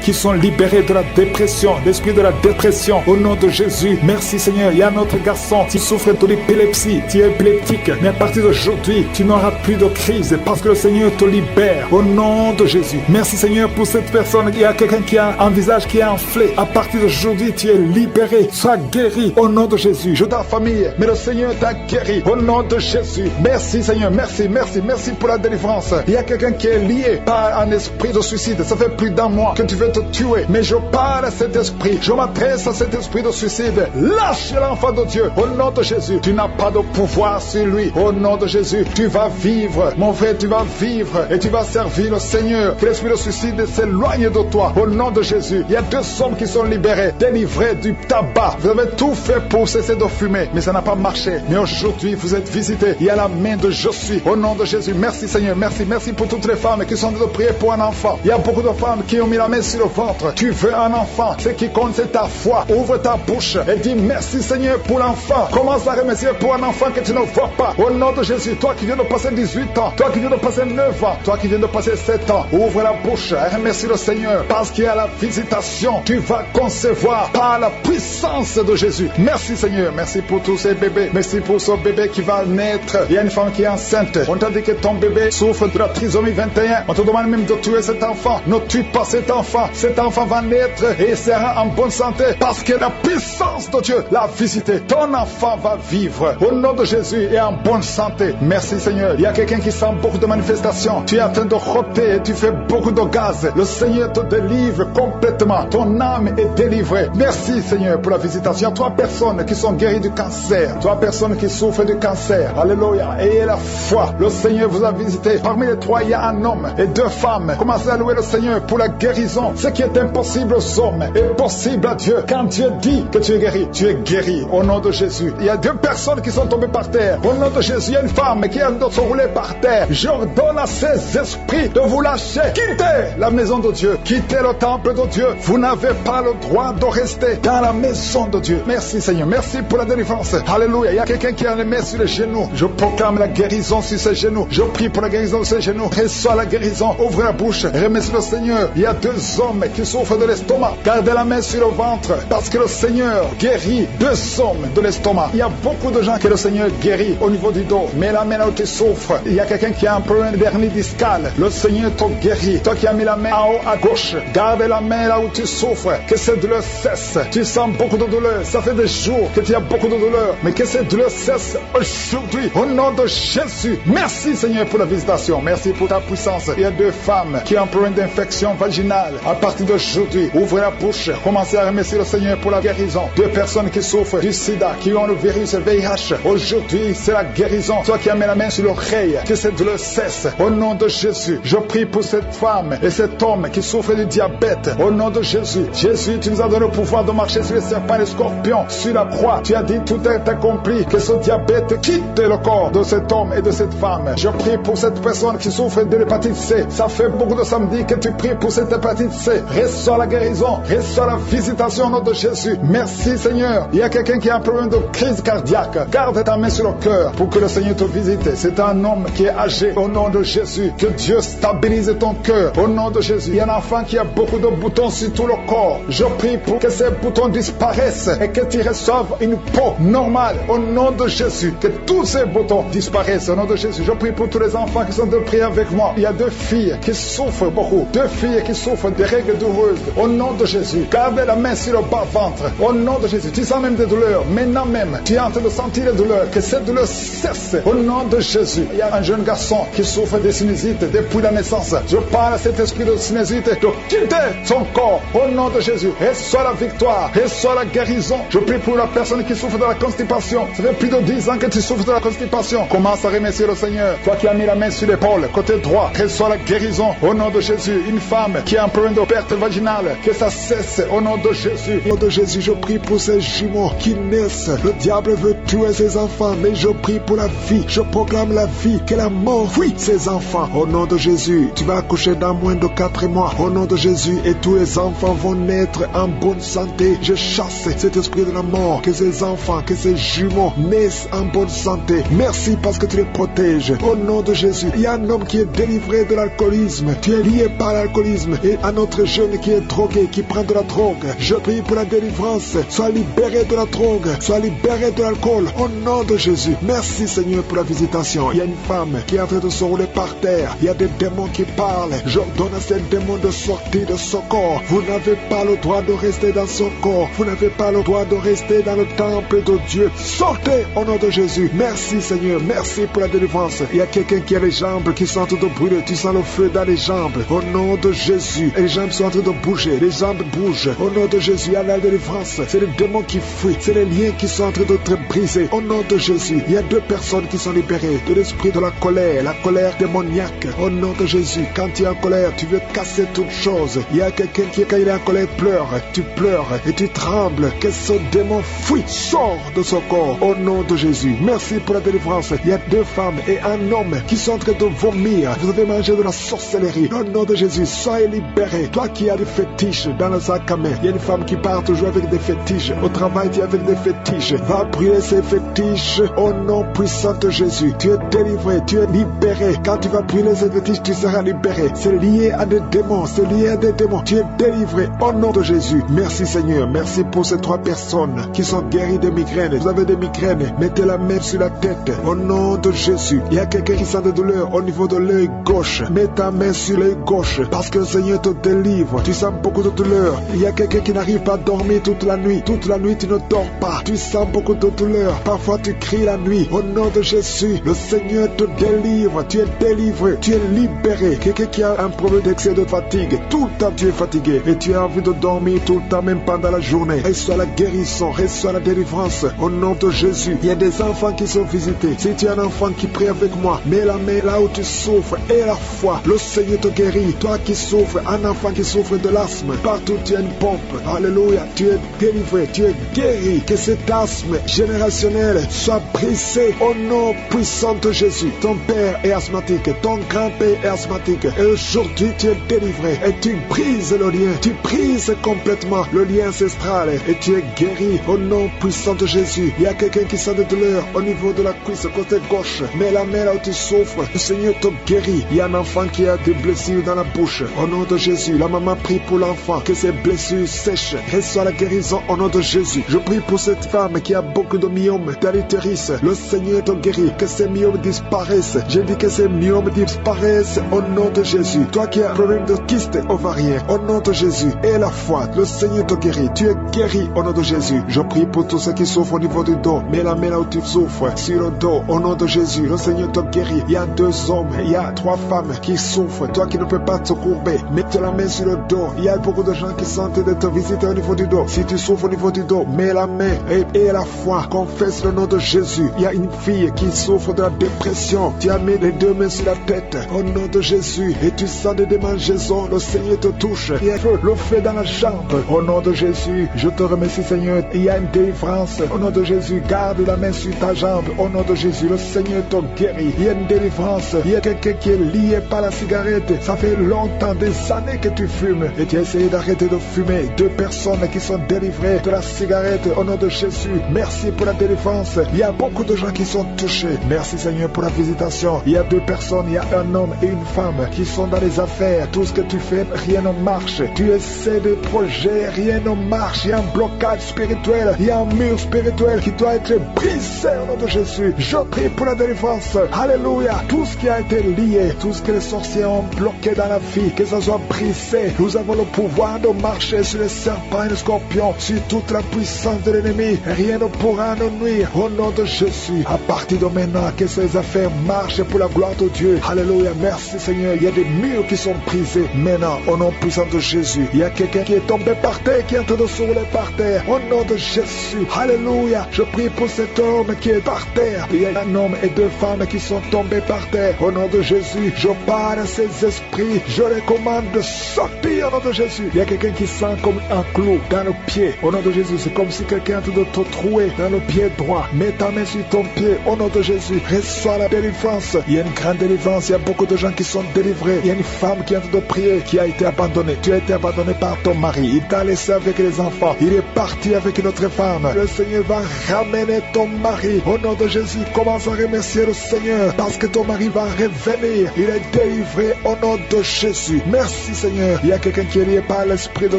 qui sont libérées de la dépression, l'esprit de la dépression. Au nom de Jésus. Merci Seigneur. Il y a un autre garçon qui souffre de l'épilepsie. Tu es épileptique. Mais à partir d'aujourd'hui, tu n'auras plus de crise parce que le Seigneur te libère. Au nom de Jésus. Merci Seigneur pour cette personne. Il y a quelqu'un qui a un visage qui est enflé. À partir d'aujourd'hui, tu es libéré. Sois guéri. Au nom de Jésus. Je ta famille. Mais le Seigneur t'a guéri. Au nom de Jésus. Merci Seigneur. Merci, merci, merci pour la délivrance. Il y a quelqu'un qui est lié par un esprit de suicide. Ça fait plus d'1 mois que tu veux te tuer. Mais je parle à cet esprit. Je m'adresse à cet esprit de suicide. Lâche l'enfant de Dieu. Au nom de Jésus. Tu n'as pas de pouvoir sur lui. Au nom de Jésus. Tu vas vivre. Mon frère, tu vas vivre. Et tu vas servir le Seigneur. Que l'esprit de suicide s'éloigne de toi. Au nom de Jésus. Il y a 2 hommes qui sont libérés. Délivrés du tabac. Vous avez tout fait pour cesser de fumer. Mais ça n'a pas marché. Mais aujourd'hui, vous êtes visités. Il y a la main de Je suis. Au nom de Jésus. Merci Seigneur. Merci. Merci pour toutes les femmes qui sont en train de prier pour un enfant. Il y a beaucoup de femmes qui ont mis la main sur le ventre. Tu veux un enfant. Ce qui compte, c'est ta foi. Ouvre ta bouche et dis merci Seigneur pour l'enfant. Commence à remercier pour un enfant que tu ne vois pas. Au nom de Jésus. Toi qui viens de passer 18 ans. Toi qui viens de passer 9 ans. Toi qui viens de passer 7 ans. Ouvre la bouche et remercie le Seigneur. Parce qu'il y a la visitation. Tu vas concevoir par la puissance de Jésus. Merci Seigneur. Merci pour tous ces bébés. Merci pour ce bébé qui va naître. Il y a une femme qui est enceinte. On t'a dit que ton bébé souffre de la trisomie 21. On te demande même de tuer cet enfant. Ne tue pas cet enfant. Cet enfant va naître et sera en bonne santé. Parce que la puissance de Dieu l'a visité. Ton enfant va vivre. Au nom de Jésus et en bonne santé. Merci Seigneur. Il y a quelqu'un qui sent beaucoup de manifestations. Tu es en train de roter et tu fais beaucoup de gaz. Le Seigneur te délivre complètement. Ton âme est délivrée. Merci Seigneur pour la visitation. 3 personnes qui sont guéries du cancer. 3 personnes qui souffrent du cancer. Alléluia. Ayez la foi. Le Seigneur vous a visité. Parmi les 3, il y a un homme et 2 femmes. Commencez à louer le Seigneur pour la guérison. Ce qui est impossible aux hommes est possible à Dieu. Quand Dieu dit que tu es guéri, tu es guéri. Au nom de Jésus. Il y a 2 personnes qui sont tombées par terre. Au nom de Jésus, il y a une femme qui est en train de se rouler par terre. J'ordonne à ces esprits de vous lâcher. Quittez la maison de Dieu. Quittez le temple de Dieu. Vous n'avez pas le droit de rester dans la maison de Dieu. Merci Seigneur. Merci pour la délivrance. Alléluia. Il y a quelqu'un qui a les mains sur les genoux. Je proclame la guérison sur ses genoux. Je prie pour la guérison de ses genoux. Reçois la guérison. Ouvre la bouche. Remercie le Seigneur. Il y a 2 hommes qui souffrent de l'estomac. Gardez la main sur le ventre. Parce que le Seigneur guérit 2 hommes de l'estomac. Il y a beaucoup de gens que le Seigneur guérit au niveau du dos. Mais la main là où tu souffres, il y a quelqu'un qui a un problème d'hernie discale. Le Seigneur te guérit. Toi qui as mis la main en haut à gauche, garde la main là où tu souffres. Que cette douleur cesse. Tu sens beaucoup de douleur. Ça fait des jours que tu as beaucoup de douleur. Mais que cette douleur cesse aujourd'hui. Au nom de Jésus. Merci Seigneur pour la visitation. Merci pour ta puissance. Il y a 2 femmes qui ont un problème d'infection vaginale. À partir d'aujourd'hui, ouvrez la bouche. Commencez à remercier le Seigneur pour la guérison. 2 personnes qui souffrent du sida, qui ont le virus VIH. Aujourd'hui, c'est la guérison. Toi qui as mis la main sur l'oreille, que cette douleur cesse. Au nom de Jésus, je prie pour cette femme et cet homme qui souffre du diabète. Au nom de Jésus. Jésus, tu nous as donné le pouvoir de marcher sur les serpents et les scorpions. Sur la croix, tu as dit tout est accompli. Que ce diabète quitte le corps de cet homme et de cette femme. Je prie pour cette personne qui souffre de l'hépatite C. Ça fait beaucoup de samedis que tu pries pour cette hépatite C. Reçois la guérison. Reçois la visitation au nom de Jésus. Merci Seigneur. Il y a quelqu'un qui a un problème de crise cardiaque. Garde ta main sur le cœur pour que le Seigneur te visite. C'est un homme qui est âgé. Au nom de Jésus. Que Dieu stabilise ton cœur. Au nom de Jésus. Il y a un enfant qui a beaucoup de boutons sur tout le corps. Je prie pour que ces boutons disparaissent et que tu reçoives une peau normale. Au nom de Jésus. Que tous ces boutons disparaissent. Au nom de Jésus. Je prie pour tous les enfants qui sont de prier avec moi. Il y a 2 filles qui souffrent beaucoup. 2 filles qui souffrent des règles douloureuses. Au nom de Jésus. Gardez la main sur le bas-ventre. Au nom de Jésus, tu sens même des douleurs. Maintenant même, tu es en train de sentir les douleurs. Que cette douleur cesse. Au nom de Jésus, il y a un jeune garçon qui souffre de sinusite depuis la naissance. Je parle à cet esprit de sinusite de quitter son corps. Au nom de Jésus, reçois la victoire, reçois la guérison. Je prie pour la personne qui souffre de la constipation. Ça fait plus de 10 ans que tu souffres de la constipation. Commence à remercier le Seigneur. Toi qui as mis la main sur l'épaule, côté droit, reçois la guérison. Au nom de Jésus, une femme qui a un problème de perte vaginale, que ça cesse. Au nom de Jésus. Au nom de Jésus, je prie pour ces jumeaux qui naissent. Le diable veut tuer ses enfants, mais je prie pour la vie. Je proclame la vie, que la mort fuit ses enfants. Au nom de Jésus, tu vas accoucher dans moins de 4 mois. Au nom de Jésus, et tous les enfants vont naître en bonne santé. Je chasse cet esprit de la mort, que ces enfants, que ces jumeaux naissent en bonne santé. Merci parce que tu les protèges. Au nom de Jésus, il y a un homme qui est délivré de l'alcoolisme. Tu es lié par l'alcoolisme. Et un autre jeune qui est drogué, qui prend de la drogue. Je prie pour la délivrance. Sois libéré de la drogue. Sois libéré de l'alcool. Au nom de Jésus. Merci Seigneur pour la visitation. Il y a une femme qui est en train de se rouler par terre. Il y a des démons qui parlent. J'ordonne à ces démons de sortir de son corps. Vous n'avez pas le droit de rester dans son corps. Vous n'avez pas le droit de rester dans le temple de Dieu. Sortez au nom de Jésus. Merci Seigneur. Merci pour la délivrance. Il y a quelqu'un qui a les jambes qui sont en train de brûler. Tu sens le feu dans les jambes. Au nom de Jésus. Et les jambes sont en train de bouger. Les jambes bougent. Au nom de Jésus, il y a la délivrance. C'est les démons qui fuient. C'est les liens qui sont en train d'être brisés. Au nom de Jésus. Il y a 2 personnes qui sont libérées de l'esprit de la colère démoniaque. Au nom de Jésus. Quand tu es en colère, tu veux casser toute chose. Il y a quelqu'un qui, quand il est en colère, pleure. Tu pleures et tu trembles. Que ce démon fuit. Sors de son corps. Au nom de Jésus. Merci pour la délivrance. Il y a 2 femmes et un homme qui sont en train de vomir. Vous avez mangé de la sorcellerie. Au nom de Jésus, soyez libérés. Toi qui as des fétiches dans le sac à main. Il y a une femme qui part toujours avec des fétiches. Au travail, tu es avec des fétiches. Va brûler ces fétiches. Au nom puissant de Jésus. Tu es délivré. Tu es libéré. Quand tu vas brûler ces fétiches, tu seras libéré. C'est lié à des démons. C'est lié à des démons. Tu es délivré. Au nom de Jésus. Merci Seigneur. Merci pour ces 3 personnes qui sont guéries de migraines. Vous avez des migraines. Mettez la main sur la tête. Au nom de Jésus. Il y a quelqu'un qui sent des douleurs au niveau de l'œil gauche. Mets ta main sur l'œil gauche. Parce que le Seigneur te délivre. Tu sens beaucoup de douleurs. Il y a quelqu'un qui n'arrive pas à dormir toute la nuit. Toute la nuit, tu ne dors pas. Tu sens beaucoup de douleurs. Parfois, tu cries la nuit. Au nom de Jésus, le Seigneur te délivre. Tu es délivré. Tu es libéré. Quelqu'un qui a un problème d'excès de fatigue. Tout le temps, tu es fatigué. Et tu as envie de dormir tout le temps, même pendant la journée. Reçois la guérison. Reçois la délivrance. Au nom de Jésus. Il y a des enfants qui sont visités. Si tu as un enfant qui prie avec moi, mets la main là où tu souffres et la foi. Le Seigneur te guérit. Toi qui souffres, un enfant qui souffre de l'asthme, partout tu as une pompe. Alléluia. Tu es délivré. Tu es guéri. Que cet asthme générationnel soit brisé au nom puissant de Jésus. Ton père est asthmatique. Ton grand-père est asthmatique. Et aujourd'hui tu es délivré. Et tu brises le lien. Tu brises complètement le lien ancestral. Et tu es guéri au nom puissant de Jésus. Il y a quelqu'un qui sent des douleurs au niveau de la cuisse, côté gauche. Mais la main là où tu souffres, le Seigneur te guérit. Il y a un enfant qui a des blessures dans la bouche. Au nom de Jésus, la maman prie pour l'enfant, que ses blessures sèchent. Reçois la guérison au nom de Jésus. Je prie pour cette femme qui a beaucoup de myomes dans l'utérus. Le Seigneur te guérit. Que ces myomes disparaissent. Je dis que ces myomes disparaissent au nom de Jésus. Toi qui as un problème de kyste ovarien, au nom de Jésus, et la foi, le Seigneur te guérit. Tu es guéri au nom de Jésus. Je prie pour tous ceux qui souffrent au niveau du dos. Mets la main là où tu souffres, sur le dos, au nom de Jésus. Le Seigneur te guérit. Il y a 2 hommes, il y a 3 femmes qui souffrent. Toi qui ne peux pas te courber, mets la main sur le dos. Il y a beaucoup de gens qui sont en train de te visiter au niveau du dos. Si tu souffres au niveau du dos, mets la main et la foi. Confesse le nom de Jésus. Il y a une fille qui souffre de la dépression. Tu as mis les 2 mains sur la tête, au nom de Jésus. Et tu sens des démangeaisons. Le Seigneur te touche. Il y a le feu dans la jambe. Au nom de Jésus, je te remercie Seigneur. Il y a une délivrance. Au nom de Jésus, garde la main sur ta jambe. Au nom de Jésus, le Seigneur te guérit. Il y a une délivrance. Il y a quelqu'un qui est lié par la cigarette. Ça fait longtemps, des années que tu fumes. Et tu as essayé d'arrêter de fumer. 2 personnes qui sont délivrées de la cigarette. Au nom de Jésus, merci pour la délivrance. Il y a beaucoup de gens qui sont touchés. Merci Seigneur pour la visitation. Il y a 2 personnes, il y a un homme et une femme qui sont dans les affaires. Tout ce que tu fais, rien ne marche. Tu essaies des projets, rien ne marche. Il y a un blocage spirituel. Il y a un mur spirituel qui doit être brisé au nom de Jésus. Je prie pour la délivrance. Alléluia. Tout ce qui a été lié, tout ce que les sorciers ont bloqué dans la vie, que ça soit brisé. Nous avons le pouvoir de marcher sur les serpents et les scorpions, sur toute la puissance de l'ennemi. Rien ne pourra nous nuire. Au nom de Jésus, à partir de maintenant, que ces affaires marchent pour la gloire de Dieu. Alléluia, merci Seigneur. Il y a des murs qui sont brisés maintenant, au nom puissant de Jésus. Il y a quelqu'un qui est tombé par terre, qui est en train de se rouler par terre. Au nom de Jésus, alléluia. Je prie pour cet homme qui est par terre. Il y a un homme et deux femmes qui sont tombés par terre. Au nom de Jésus, je parle à ces esprits. Je les commande de sortir au nom de Jésus. Il y a quelqu'un qui sent comme un clou dans le pied. Au nom de Jésus, c'est comme si quelqu'un est en train de te trouer dans le pied droit. Mets ta main sur ton pied. Au nom de Jésus, reçois la délivrance. Il y a une grande délivrance. Il y a beaucoup de gens qui sont délivrés. Il y a une femme qui est en train de prier, qui a été abandonnée. Tu as été abandonné par ton mari. Il t'a laissé avec les enfants. Il est parti avec une autre femme. Le Seigneur va ramener ton mari. Au nom de Jésus, commence à remercier le Seigneur parce que ton mari va revenir. Il est délivré au nom de Jésus. Merci Seigneur. Il y a quelqu'un qui est lié par l'esprit de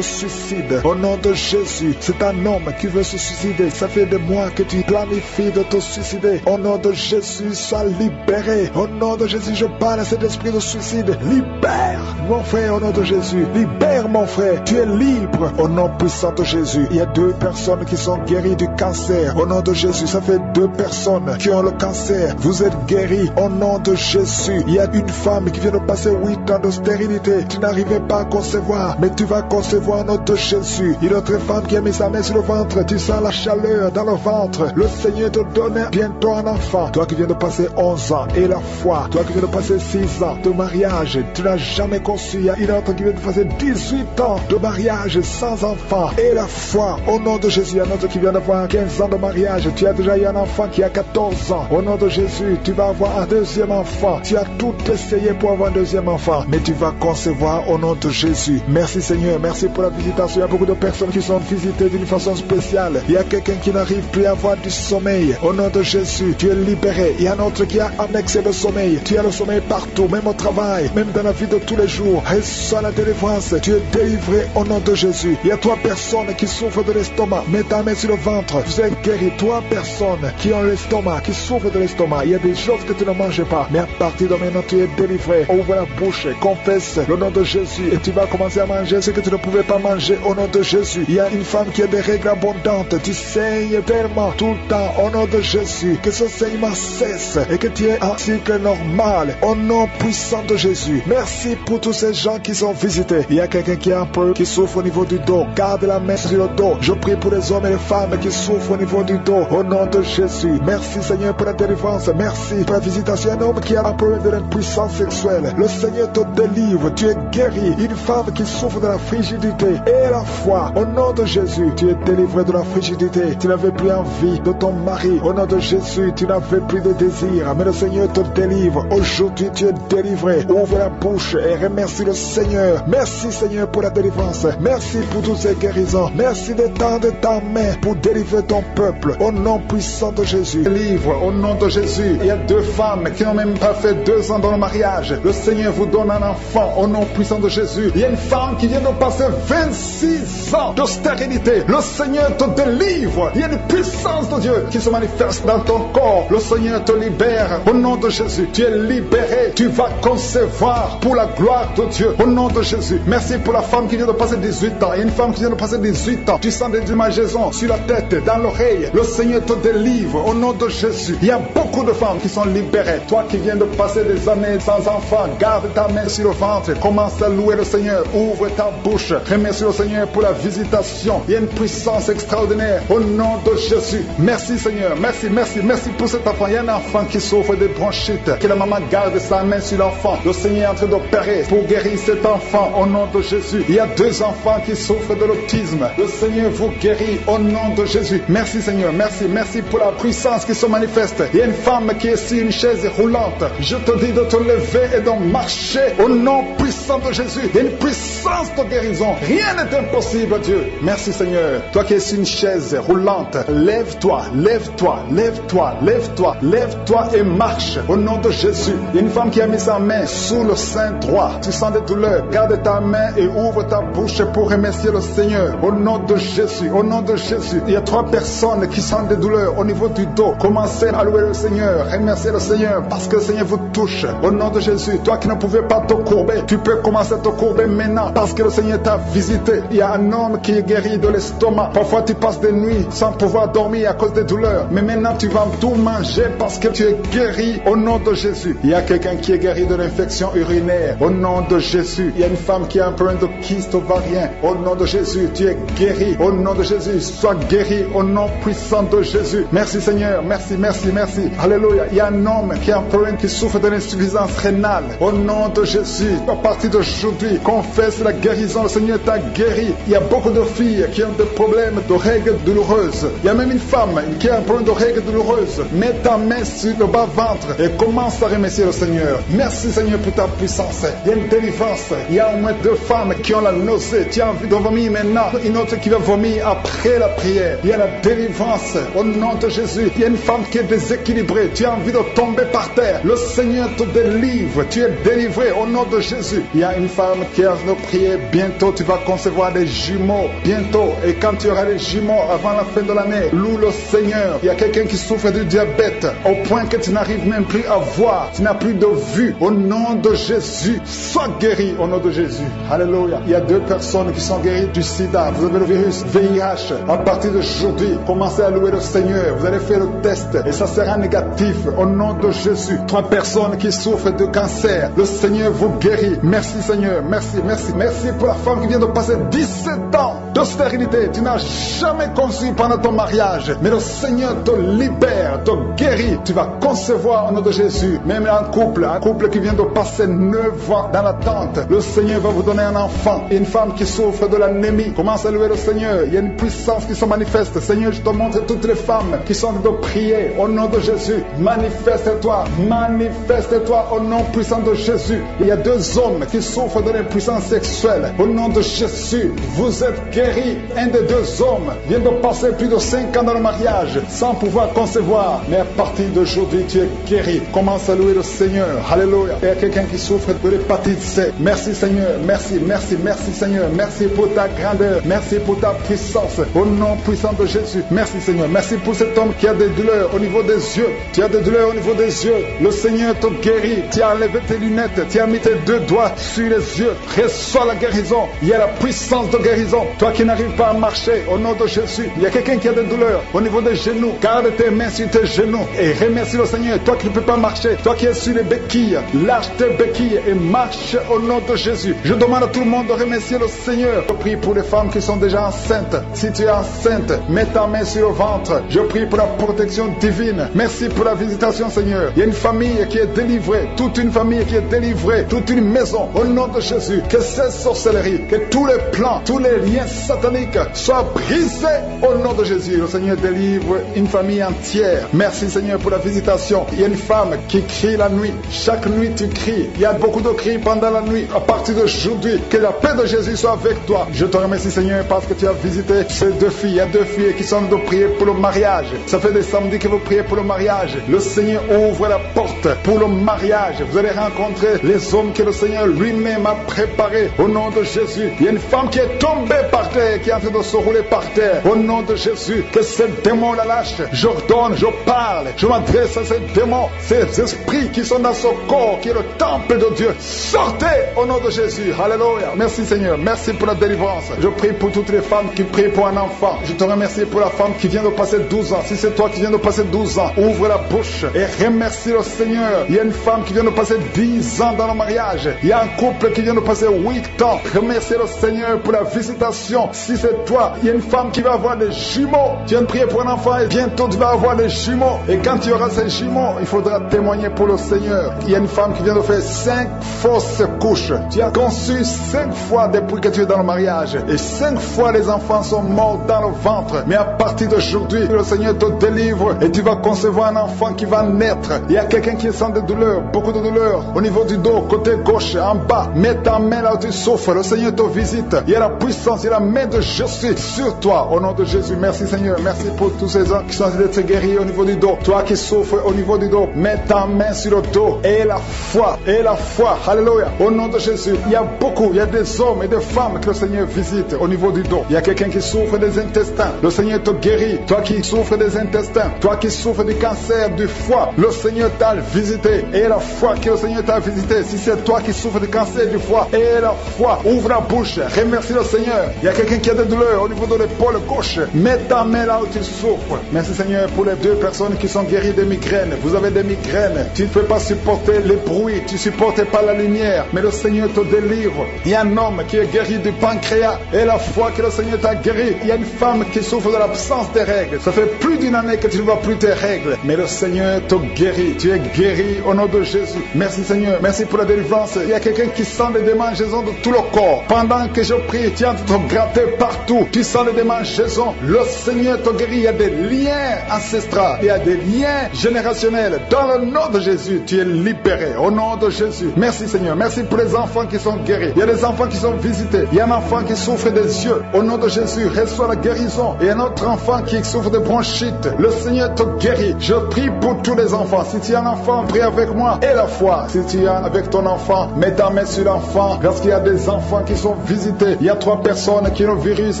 suicide. Au nom de Jésus, c'est un homme qui veut se suicider. Ça fait des mois que tu planifies de te suicider. Au nom de Jésus, sois libéré. Au nom de Jésus, je parle à cet esprit de suicide. Libère mon frère au nom de Jésus. Libère mon frère. Tu es libre au nom puissant de Jésus. Il y a 2 personnes qui sont guéries du cancer. Au nom de Jésus, ça fait 2 personnes qui ont le cancer. Vous êtes guéris au nom de Jésus. Il y a une femme qui vient de passer 8 ans de stérilité. Tu n'arrivais pas à concevoir, mais tu vas concevoir au nom de Jésus. Une autre femme qui a mis sa main sur le ventre. Tu sens la chaleur dans le ventre. Le Seigneur te donne bientôt un enfant. Toi qui viens de passer 11 ans et la foi. Toi qui viens de passer 6 ans de mariage. Tu n'as jamais conçu. Il y a une autre qui vient de passer 18 ans de mariage sans enfant. Et la foi au nom de Jésus. Il y a un autre qui vient d'avoir 15 ans de mariage. Tu as déjà eu un enfant qui a 14 ans. Au nom de Jésus, tu vas avoir un deuxième enfant. Tu as tout essayé pour avoir un deuxième enfant, mais tu vas concevoir au nom de Jésus. Merci Seigneur, merci pour la visitation. Il y a beaucoup de personnes qui sont visitées d'une façon spéciale. Il y a quelqu'un qui n'arrive plus à avoir du sommeil. Au nom de Jésus, tu es libéré. Il y a un autre qui a un excès de sommeil. Tu as le sommeil partout, même au travail, même dans la vie de tous les jours. Reçois la délivrance. Tu es délivré au nom de Jésus. Il y a 3 personnes qui souffrent de l'estomac. Mets ta main sur le ventre. Vous êtes guéris. 3 personnes qui ont l'estomac, qui souffrent de l'estomac. Il y a des choses que tu ne manges pas, mais à partir de maintenant, tu es délivré. Ouvre la bouche, confesse le nom de Jésus et tu vas commencer à manger ce que tu ne pouvais pas manger au nom de Jésus. Il y a une femme qui a des règles abondantes. Tu saignes tellement tout le temps au nom de Jésus. Que ce saignement cesse et que tu aies un cycle normal au nom puissant de Jésus. Merci pour tous ces gens qui sont visités. Il y a quelqu'un qui a un peu, qui souffre au niveau du dos. Garde la main sur le dos. Je prie pour les hommes et les femmes qui souffrent au niveau du dos au nom de Jésus. Merci Seigneur pour la délivrance. Merci pour la visitation. Un homme qui a un problème de l'impuissance sexuelle. Le Seigneur te délivre. Tu es guéri. Une femme qui souffre de la frigidité et la foi. Au nom de Jésus, tu es délivré de la frigidité. Tu n'avais plus envie de ton mari. Au nom de Jésus, tu n'avais plus de désir. Mais le Seigneur te délivre. Aujourd'hui, tu es délivré. Ouvre la bouche et remercie le Seigneur. Merci Seigneur pour la délivrance. Merci pour toutes ces guérisons. Merci de tendre ta main pour délivrer ton peuple. Au nom puissant de Jésus. Délivre au nom de Jésus. Il y a 2 femmes qui n'ont même pas fait 2 ans dans le mariage. Le Seigneur vous donne un enfant au nom puissant de Jésus. Il y a une femme qui vient de passer 26 ans de stérilité. Le Seigneur te délivre. Il y a une puissance de Dieu qui se manifeste dans ton corps. Le Seigneur te libère au nom de Jésus. Tu es libéré. Tu vas concevoir pour la gloire de Dieu au nom de Jésus. Merci pour la femme qui vient de passer 18 ans. Il y a une femme qui vient de passer 18 ans. Tu sens des démangeaisons sur la tête, dans l'oreille. Le Seigneur te délivre au nom de Jésus. Il y a beaucoup de femmes qui sont libérées. Toi qui viens de passer des années sans enfant, garde ta main sur le ventre. Commence à louer le Seigneur. Ouvre ta bouche. Remercie le Seigneur pour la visitation. Il y a une puissance extraordinaire au nom de Jésus. Merci Seigneur. Merci, merci, merci pour cet enfant. Il y a un enfant qui souffre de bronchite. Que la maman garde sa main sur l'enfant. Le Seigneur est en train d'opérer pour guérir cet enfant au nom de Jésus. Il y a 2 enfants qui souffrent de l'autisme. Le Seigneur vous guérit au nom de Jésus. Merci Seigneur. Merci, merci pour la puissance qui se manifeste. Il y a une femme qui est sur une chaise roulante. Je te dis de te lever et de marcher au nom puissant de Jésus. Il y a une puissance de guérison. Rien n'est impossible, Dieu. Merci Seigneur. Toi qui es sur une chaise roulante, lève-toi, lève-toi, lève-toi, lève-toi, lève-toi et marche au nom de Jésus. Il y a une femme qui a mis sa main sous le sein droit. Tu sens des douleurs. Garde ta main et ouvre ta bouche pour remercier le Seigneur. Au nom de Jésus, au nom de Jésus. Il y a 3 personnes qui sentent des douleurs au niveau du dos. Commencez à louer le Seigneur. Remerciez le Seigneur parce que le Seigneur vous touche. Au nom de Jésus, toi qui ne pouvais pas te courber, tu peux commencer à te courber maintenant parce que le Seigneur t'a visité. difficultés. Il y a un homme qui est guéri de l'estomac. Parfois tu passes des nuits sans pouvoir dormir à cause des douleurs. Mais maintenant tu vas tout manger parce que tu es guéri au nom de Jésus. Il y a quelqu'un qui est guéri de l'infection urinaire au nom de Jésus. Il y a une femme qui a un problème de kyste ovarien au nom de Jésus. Tu es guéri au nom de Jésus. Sois guéri au nom puissant de Jésus. Merci Seigneur. Merci, merci, merci. Alléluia. Il y a un homme qui a un problème, qui souffre de l'insuffisance rénale au nom de Jésus. À partir d'aujourd'hui, confesse la guérison. Le Seigneur t'a guéri. Il y a beaucoup de filles qui ont des problèmes de règles douloureuses. Il y a même une femme qui a un problème de règles douloureuses. Mets ta main sur le bas-ventre et commence à remercier le Seigneur. Merci Seigneur pour ta puissance. Il y a une délivrance. Il y a au moins 2 femmes qui ont la nausée. Tu as envie de vomir maintenant. Une autre qui va vomir après la prière. Il y a la délivrance au nom de Jésus. Il y a une femme qui est déséquilibrée. Tu as envie de tomber par terre. Le Seigneur te délivre. Tu es délivré au nom de Jésus. Il y a une femme qui a envie de prier. Bientôt tu vas concevoir des jumeaux. Bientôt. Et quand tu auras les jumeaux avant la fin de l'année, loue le Seigneur. Il y a quelqu'un qui souffre du diabète au point que tu n'arrives même plus à voir. Tu n'as plus de vue. Au nom de Jésus, sois guéri au nom de Jésus. Alléluia. Il y a 2 personnes qui sont guéries du sida. Vous avez le virus VIH. À partir d'aujourd'hui, commencez à louer le Seigneur. Vous allez faire le test et ça sera négatif au nom de Jésus. 3 personnes qui souffrent de cancer. Le Seigneur vous guérit. Merci Seigneur. Merci, merci. Merci pour la femme qui vient de passer 17 ans de stérilité. Tu n'as jamais conçu pendant ton mariage. Mais le Seigneur te libère, te guérit. Tu vas concevoir au nom de Jésus. Même un couple qui vient de passer 9 ans dans l'attente. Le Seigneur va vous donner un enfant. Une femme qui souffre de l'anémie. Commence à louer le Seigneur. Il y a une puissance qui se manifeste. Seigneur, je te montre toutes les femmes qui sont de prier au nom de Jésus. Manifeste-toi. Manifeste-toi au nom puissant de Jésus. Il y a 2 hommes qui souffrent de l'impuissance sexuelle. Au nom de Jésus, vous êtes guéris. Un des 2 hommes vient de passer plus de 5 ans dans le mariage sans pouvoir concevoir. Mais à partir d'aujourd'hui, tu es guéri. Commence à louer le Seigneur. Alléluia. Il y a quelqu'un qui souffre de l'hépatite C. Merci Seigneur. Merci, merci, merci Seigneur. Merci pour ta grandeur. Merci pour ta puissance. Au nom puissant de Jésus. Merci Seigneur. Merci pour cet homme qui a des douleurs au niveau des yeux. Tu as des douleurs au niveau des yeux. Le Seigneur te guérit. Tu as enlevé tes lunettes. Tu as mis tes 2 doigts sur les yeux. Reçois la guérison. Il y a la puissance de guérison. Toi qui n'arrives pas à marcher, au nom de Jésus. Il y a quelqu'un qui a des douleurs au niveau des genoux. Garde tes mains sur tes genoux et remercie le Seigneur. Toi qui ne peux pas marcher, toi qui es sur les béquilles, lâche tes béquilles et marche au nom de Jésus. Je demande à tout le monde de remercier le Seigneur. Je prie pour les femmes qui sont déjà enceintes. Si tu es enceinte, mets ta main sur le ventre. Je prie pour la protection divine. Merci pour la visitation, Seigneur. Il y a une famille qui est délivrée, toute une famille qui est délivrée, toute une maison au nom de Jésus. Que ces sorcelleries, que tous les plans, tous les liens sataniques soient brisés au nom de Jésus. Le Seigneur délivre une famille entière. Merci Seigneur pour la visitation. Il y a une femme qui crie la nuit. Chaque nuit tu cries. Il y a beaucoup de cris pendant la nuit. À partir d'aujourd'hui, que la paix de Jésus soit avec toi. Je te remercie Seigneur parce que tu as visité ces 2 filles. Il y a 2 filles qui sont de prier pour le mariage. Ça fait des samedis que vous priez pour le mariage. Le Seigneur ouvre la porte pour le mariage. Vous allez rencontrer les hommes que le Seigneur lui-même a préparés au nom de Jésus. Il y a une femme qui est tombée par terre, qui est en train de se rouler par terre. Au nom de Jésus, que ces démons la lâchent. J'ordonne, je parle, je m'adresse à ces démons, ces esprits qui sont dans ce corps, qui est le temple de Dieu. Sortez au nom de Jésus. Alléluia. Merci Seigneur. Merci pour la délivrance. Je prie pour toutes les femmes qui prient pour un enfant. Je te remercie pour la femme qui vient de passer 12 ans. Si c'est toi qui viens de passer 12 ans, ouvre la bouche et remercie le Seigneur. Il y a une femme qui vient de passer 10 ans dans le mariage. Il y a un couple qui vient de passer 8 ans. Remercie le Seigneur pour la visitation. Si c'est toi, il y a une femme qui va avoir des jumeaux. Tu viens de prier pour un enfant et bientôt tu vas avoir des jumeaux. Et quand tu auras ces jumeaux, il faudra témoigner pour le Seigneur. Il y a une femme qui vient de faire 5 fausses couches. Tu as conçu 5 fois depuis que tu es dans le mariage. Et 5 fois les enfants sont morts dans le ventre. Mais à partir d'aujourd'hui, le Seigneur te délivre et tu vas concevoir un enfant qui va naître. Il y a quelqu'un qui sent des douleurs, beaucoup de douleurs. Au niveau du dos, côté gauche, en bas. Mets ta main là où tu souffres. Le Seigneur te visite. Il y a la puissance, il y a la main de Jésus sur toi. Au nom de Jésus, merci Seigneur. Merci pour tous ces gens qui sont en train d'être guéris au niveau du dos. Toi qui souffres au niveau du dos, mets ta main sur le dos. Et la foi. Alléluia. Au nom de Jésus, il y a des hommes et des femmes que le Seigneur visite au niveau du dos. Il y a quelqu'un qui souffre des intestins. Le Seigneur te guérit. Toi qui souffres des intestins, toi qui souffres du cancer du foie, le Seigneur t'a visité. Et la foi que le Seigneur t'a visité. Si c'est toi qui souffres du cancer du foie, et la foi, ouvre la bouche, remercie le Seigneur. Il y a quelqu'un qui a des douleurs au niveau de l'épaule gauche. Mets ta main là où tu souffres. Merci Seigneur pour les 2 personnes qui sont guéries de migraines. Vous avez des migraines. Tu ne peux pas supporter les bruits. Tu ne supportes pas la lumière. Mais le Seigneur te délivre. Il y a un homme qui est guéri du pancréas. Et la foi que le Seigneur t'a guéri. Il y a une femme qui souffre de l'absence des règles. Ça fait plus d'une année que tu ne vois plus tes règles. Mais le Seigneur te guérit. Tu es guéri au nom de Jésus. Merci Seigneur. Merci pour la délivrance. Il y a quelqu'un qui sent des démangeaisons de tout le corps. Pendant que je prie, tu es en train de te gratter partout. Tu sens les démangeaisons. Le Seigneur te guérit. Il y a des liens ancestraux. Il y a des liens générationnels. Dans le nom de Jésus, tu es libéré. Au nom de Jésus. Merci Seigneur. Merci pour les enfants qui sont guéris. Il y a des enfants qui sont visités. Il y a un enfant qui souffre des yeux. Au nom de Jésus, reçois la guérison. Et un autre enfant qui souffre de bronchite. Le Seigneur te guérit. Je prie pour tous les enfants. Si tu es un enfant, prie avec moi. Et la foi. Si tu es avec ton enfant, mets ta main sur l'enfant. Parce qu'il y a des enfants qui sont visités. Il y a 3 personnes qui ont le virus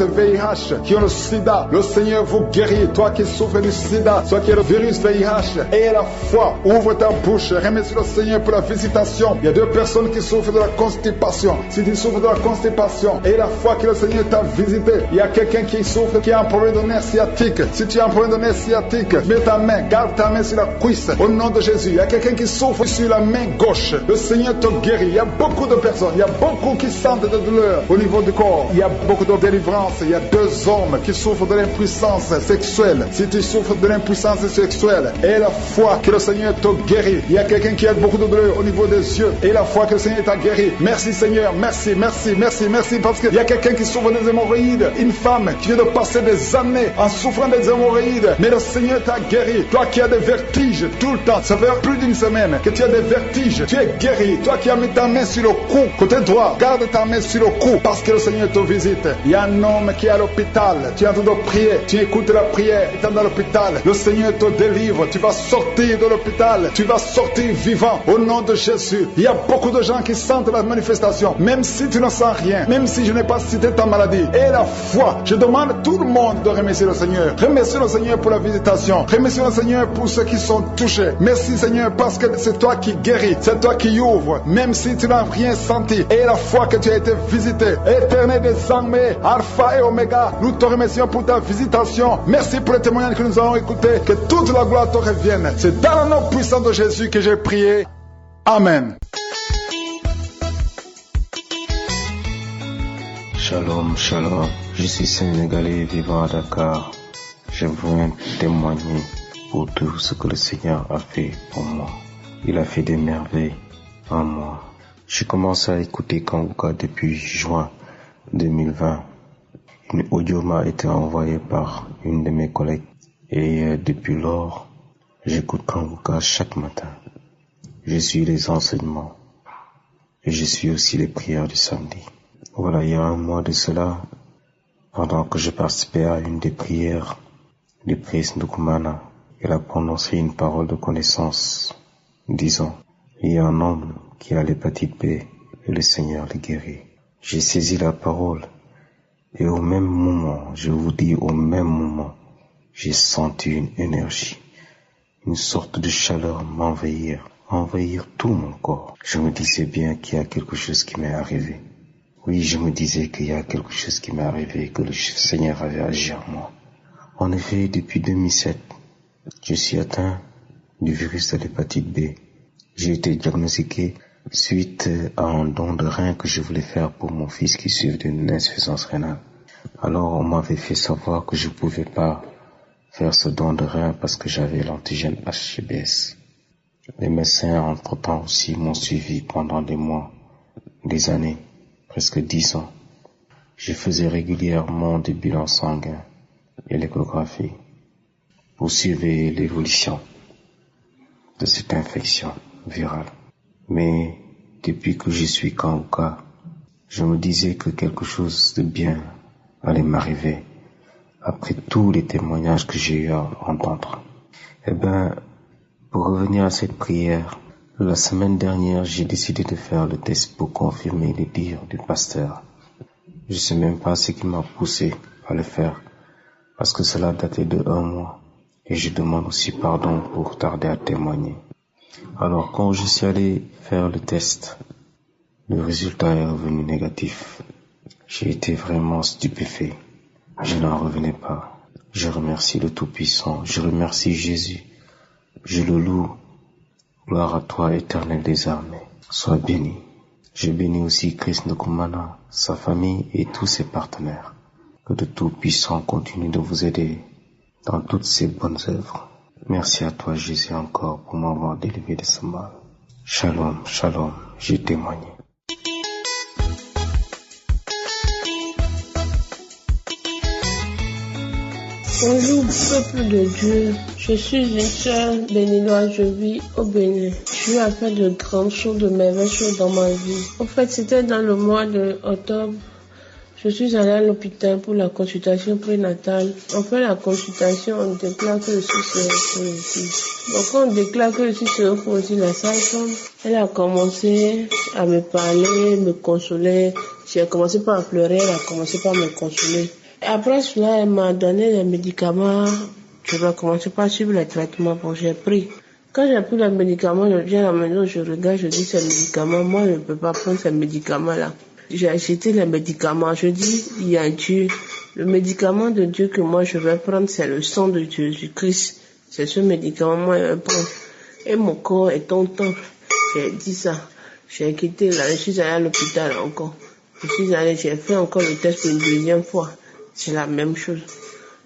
VIH, qui ont le sida. Le Seigneur vous guérit. Toi qui souffres du sida, toi qui as le virus VIH. Et la foi. Ouvre ta bouche. Remercie le Seigneur pour la visitation. Il y a 2 personnes qui souffrent de la constipation. Si tu souffres de la constipation et la foi que le Seigneur t'a visité, il y a quelqu'un qui souffre, qui a un problème de nerf sciatique. Si tu as un problème de nerf sciatique, mets ta main, garde ta main sur la cuisse. Au nom de Jésus, il y a quelqu'un qui souffre sur la main gauche. Le Seigneur te guérit. Il y a beaucoup de personnes, il y a beaucoup qui sentent de douleur au niveau du corps. Il y a beaucoup de délivrance. Il y a 2 hommes qui souffrent de l'impuissance sexuelle. Si tu souffres de l'impuissance sexuelle et la foi que le Seigneur te guérit, il y a quelqu'un qui a beaucoup de douleur au niveau des yeux et la foi que le Seigneur t'a guéri. Merci Seigneur, merci parce qu'il y a quelqu'un qui souffre des hémorroïdes, une femme qui vient de passer des années en souffrant des hémorroïdes, mais le Seigneur t'a guéri. Toi qui as des vertiges tout le temps, ça fait plus d'une semaine que tu as des vertiges, tu es guéri. Toi qui as mis ta main sur le cou, côté droit, garde ta main sur le cou parce que le Seigneur te visite. Il y a un homme qui est à l'hôpital, tu es en train de prier, tu écoutes la prière, tu es dans l'hôpital, le Seigneur te délivre, tu vas sortir de l'hôpital, tu vas sortir vivant au nom de Jésus. Il y a beaucoup de gens qui sentent la manifestation, même si tu ne sens rien, même si je n'ai pas cité ta maladie. Et la foi, je demande à tout le monde de remercier le Seigneur. Remercie le Seigneur pour la visitation, remercie le Seigneur pour ceux qui sont touchés. Merci Seigneur parce que c'est toi qui guéris, c'est toi qui ouvres, même si tu n'as rien senti. Et la foi que tu as été visité, Éternel des armées, Alpha et Oméga, nous te remercions pour ta visitation. Merci pour les témoignages que nous avons écoutés. Que toute la gloire te revienne. C'est dans le nom puissant de Jésus que j'ai prié. Amen. Shalom, shalom. Je suis Sénégalais vivant à Dakar. Je viens témoigner pour tout ce que le Seigneur a fait pour moi. Il a fait des merveilles en moi. Je commence à écouter Kanguka depuis juin 2020. Une audio m'a été envoyée par une de mes collègues et depuis lors, j'écoute Kanguka chaque matin. Je suis les enseignements et je suis aussi les prières du samedi. Voilà, il y a un mois de cela, pendant que je participais à une des prières du priest Ndukumana, il a prononcé une parole de connaissance, disant, il y a un homme qui a l'hépatite B et le Seigneur le guérit. J'ai saisi la parole et au même moment, je vous dis au même moment, j'ai senti une énergie, une sorte de chaleur m'envahir tout mon corps. Je me disais bien qu'il y a quelque chose qui m'est arrivé. Oui, je me disais qu'il y a quelque chose qui m'est arrivé, que le Seigneur avait agi en moi. En effet, depuis 2007, je suis atteint du virus de l'hépatite B. J'ai été diagnostiqué suite à un don de rein que je voulais faire pour mon fils qui souffre d'une insuffisance rénale. Alors, on m'avait fait savoir que je ne pouvais pas faire ce don de rein parce que j'avais l'antigène HBS. Les médecins, entre-temps aussi, m'ont suivi pendant des mois, des années, presque 10 ans. Je faisais régulièrement des bilans sanguins et l'échographie pour suivre l'évolution de cette infection virale. Mais depuis que je suis Kanguka, je me disais que quelque chose de bien allait m'arriver après tous les témoignages que j'ai eu à entendre. Pour revenir à cette prière, la semaine dernière, j'ai décidé de faire le test pour confirmer les dires du pasteur. Je sais même pas ce qui m'a poussé à le faire, parce que cela datait de 1 mois, et je demande aussi pardon pour tarder à témoigner. Alors quand je suis allé faire le test, le résultat est revenu négatif. J'ai été vraiment stupéfait. Je n'en revenais pas. Je remercie le Tout-Puissant, je remercie Jésus, je le loue. Gloire à toi, Éternel des armées. Sois béni. Je bénis aussi Christ Ndokumana, sa famille et tous ses partenaires. Que le Tout-Puissant continue de vous aider dans toutes ses bonnes œuvres. Merci à toi, Jésus, encore pour m'avoir délivré de ce mal. Shalom, shalom, j'ai témoigné. Bonjour peuple de Dieu, je suis une sœur béninoise, je vis au Bénin. Dieu a fait de grandes choses, de merveilleuses choses dans ma vie. En fait, c'était dans le mois d'octobre. Je suis allée à l'hôpital pour la consultation prénatale. On fait la consultation, on déclare que je suis séropositive. Donc quand on déclare que je suis séropositive, la sage-femme, elle a commencé à me parler, me consoler. J'ai commencé par pleurer, elle a commencé par me consoler. Après cela, elle m'a donné des médicaments. Je dois commencer par suivre les traitements. Bon, j'ai pris. Quand j'ai pris les médicaments, je viens à la maison, je regarde, je dis ces médicaments, moi je ne peux pas prendre ces médicaments-là. J'ai acheté les médicaments, je dis, il y a Dieu. Le médicament de Dieu que moi je vais prendre, c'est le sang de Jésus-Christ. C'est ce médicament que moi je vais prendre. Et mon corps est content. J'ai dit ça. J'ai quitté là, je suis allée à l'hôpital encore. J'ai fait encore le test une deuxième fois. C'est la même chose.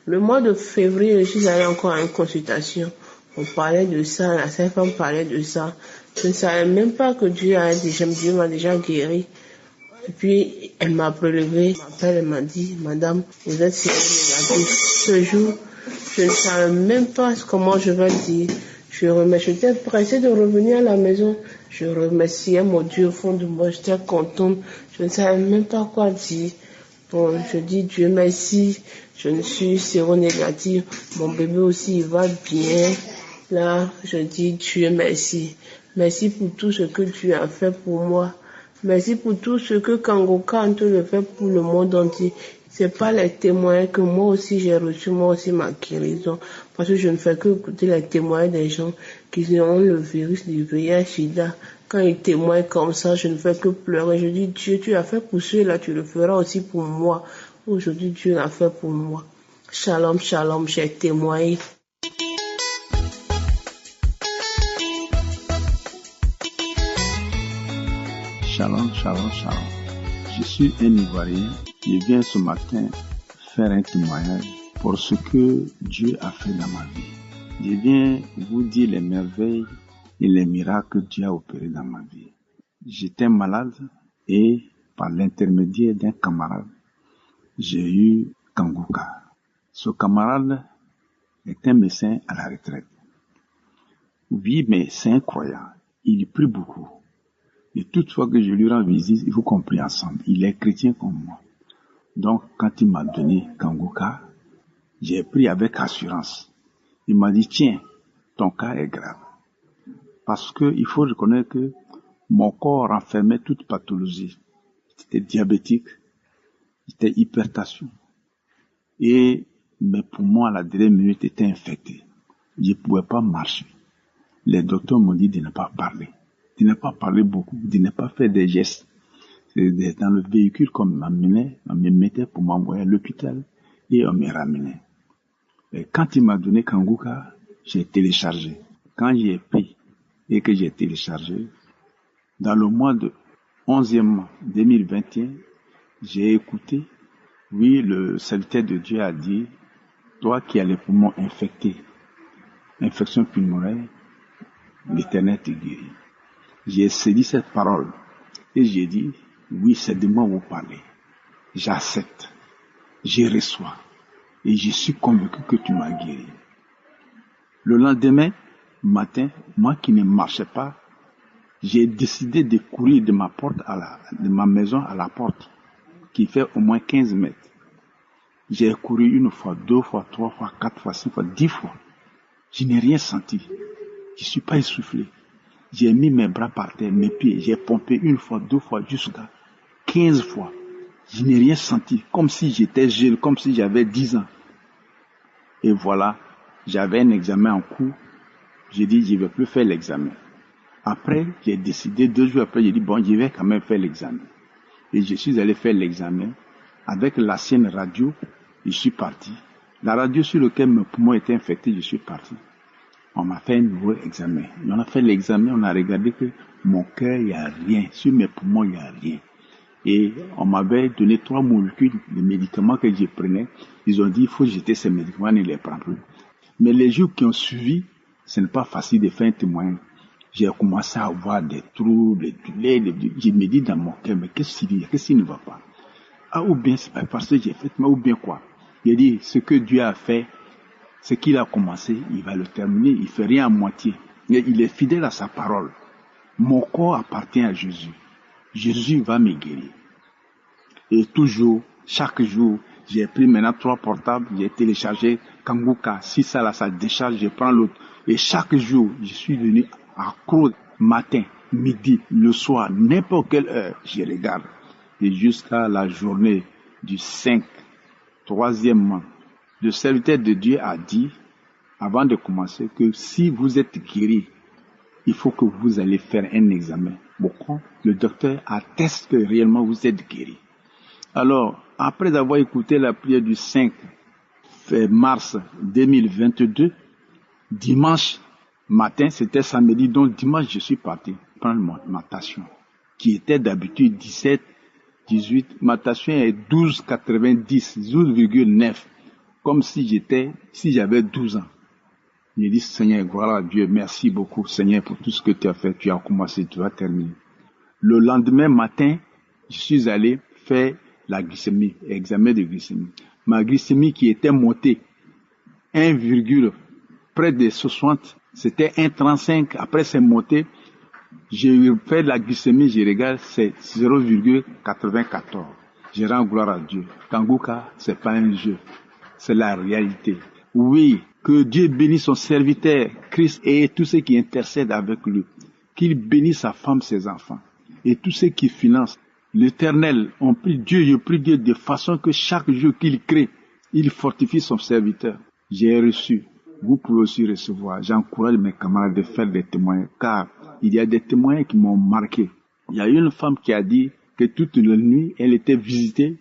Le mois de février, je suis allée encore à une consultation. On parlait de ça, la sage-femme parlait de ça. Je ne savais même pas que Dieu m'a déjà guéri. Et puis, elle m'a prélevé. Elle m'a dit, Madame, vous êtes séronégative. Ce jour, je ne savais même pas comment je vais dire. J'étais pressée de revenir à la maison. Je remerciais mon Dieu au fond de moi. J'étais contente. Je ne savais même pas quoi dire. Bon, je dis Dieu merci, je ne suis séronégative, mon bébé aussi il va bien. Là, je dis Dieu merci. Merci pour tout ce que tu as fait pour moi. Merci pour tout ce que Kangoka en train de faire pour le monde entier. C'est pas les témoignages que moi aussi j'ai reçu, moi aussi ma guérison. Parce que je ne fais que écouter les témoignages des gens qui ont le virus du VIH-Sida. Quand ils témoignent comme ça, je ne fais que pleurer. Je dis, Dieu, tu as fait pour ceux-là, tu le feras aussi pour moi. Aujourd'hui, Dieu l'a fait pour moi. Shalom, shalom, j'ai témoigné. Shalom, shalom, shalom. Je suis un Ivoirien. Je viens ce matin faire un témoignage pour ce que Dieu a fait dans ma vie. Je viens vous dire les merveilles et les miracles que Dieu a opérés dans ma vie. J'étais malade et par l'intermédiaire d'un camarade, j'ai eu Kangoka. Ce camarade est un médecin à la retraite. Oui, mais c'est un croyant. Il prie beaucoup. Et toutefois que je lui rends visite, il faut qu'on prie ensemble. Il est chrétien comme moi. Donc, quand il m'a donné Kangoka, j'ai pris avec assurance. Il m'a dit, tiens, ton cas est grave. Parce que il faut reconnaître que mon corps renfermait toute pathologie. J'étais diabétique, j'étais hypertension. Et mes poumons à la dernière minute étaient infectés. Je ne pouvais pas marcher. Les docteurs m'ont dit de ne pas parler. De ne pas parler beaucoup, de ne pas faire des gestes. C'est dans le véhicule qu'on m'amenait, on me mettait pour m'envoyer à l'hôpital et on me ramenait. Et quand il m'a donné Kangoka, j'ai téléchargé. Quand j'ai pris et que j'ai téléchargé, dans le mois de 11e mois 2021, j'ai écouté, oui, le serviteur de Dieu a dit, toi qui as les poumons infectés, infection pulmonaire, l'Éternel te guérit. J'ai saisi cette parole et j'ai dit, oui, c'est de moi vous parlez. J'accepte, je reçois et je suis convaincu que tu m'as guéri. Le lendemain matin, moi qui ne marchais pas, j'ai décidé de courir de ma porte de ma maison à la porte, qui fait au moins 15 mètres. J'ai couru une fois, 2 fois, 3 fois, 4 fois, 5 fois, 10 fois. Je n'ai rien senti. Je suis pas essoufflé. J'ai mis mes bras par terre, mes pieds. J'ai pompé 1 fois, 2 fois, jusqu'à 15 fois. Je n'ai rien senti. Comme si j'étais jeune, comme si j'avais 10 ans. Et voilà, j'avais un examen en cours. J'ai dit, je ne vais plus faire l'examen. Après, j'ai décidé, 2 jours après, j'ai dit, bon, je vais quand même faire l'examen. Et je suis allé faire l'examen. Avec l'ancienne radio, je suis parti. La radio sur laquelle mes poumons étaient infectés, je suis parti. On m'a fait un nouveau examen. On a fait l'examen, on a regardé que mon cœur, il n'y a rien. Sur mes poumons, il n'y a rien. Et on m'avait donné 3 molécules de médicaments que je prenais. Ils ont dit, il faut jeter ces médicaments, ne les prends plus. Mais les jours qui ont suivi, ce n'est pas facile de faire un témoignage. J'ai commencé à avoir des troubles, des douleurs. Je me dis dans mon cœur, mais qu'est-ce qui ne va pas? Ah, ou bien c'est parce que j'ai fait, mais ou bien quoi? Il a dit, ce que Dieu a fait, ce qu'il a commencé, il va le terminer. Il ne fait rien à moitié. Il est fidèle à sa parole. Mon corps appartient à Jésus. Jésus va me guérir. Et toujours, chaque jour, j'ai pris maintenant 3 portables, j'ai téléchargé Kanguka. Si ça là, ça décharge, je prends l'autre. Et chaque jour, je suis venu accro matin, midi, le soir, n'importe quelle heure, je regarde. Et jusqu'à la journée du 5, troisièmement, le serviteur de Dieu a dit, avant de commencer, que si vous êtes guéri, il faut que vous allez faire un examen. Pourquoi? Le docteur atteste que réellement vous êtes guéri. Alors, après avoir écouté la prière du 5 mars 2022, dimanche matin, c'était samedi, donc dimanche, je suis parti prendre ma tension, qui était d'habitude 17, 18, ma tension est 12,90, 12,9, comme si j'avais 12 ans. J'ai dit, Seigneur, gloire à Dieu, merci beaucoup, Seigneur, pour tout ce que tu as fait, tu as commencé, tu vas terminer. Le lendemain matin, je suis allé faire la glycémie, examen de glycémie. Ma glycémie qui était montée 1, près de 60, c'était 1,35. Après c'est monté, j'ai fait la glycémie, je regarde, c'est 0,94. Je rends gloire à Dieu. Kanguka, c'est pas un jeu, c'est la réalité. Oui, que Dieu bénisse son serviteur, Christ, et tous ceux qui intercèdent avec lui. Qu'il bénisse sa femme, ses enfants. Et tous ceux qui financent. L'Éternel, on prie Dieu, je prie Dieu de façon que chaque jour qu'il crée, il fortifie son serviteur. J'ai reçu. Vous pouvez aussi recevoir. J'encourage mes camarades de faire des témoignages, car il y a des témoignages qui m'ont marqué. Il y a une femme qui a dit que toute la nuit, elle était visitée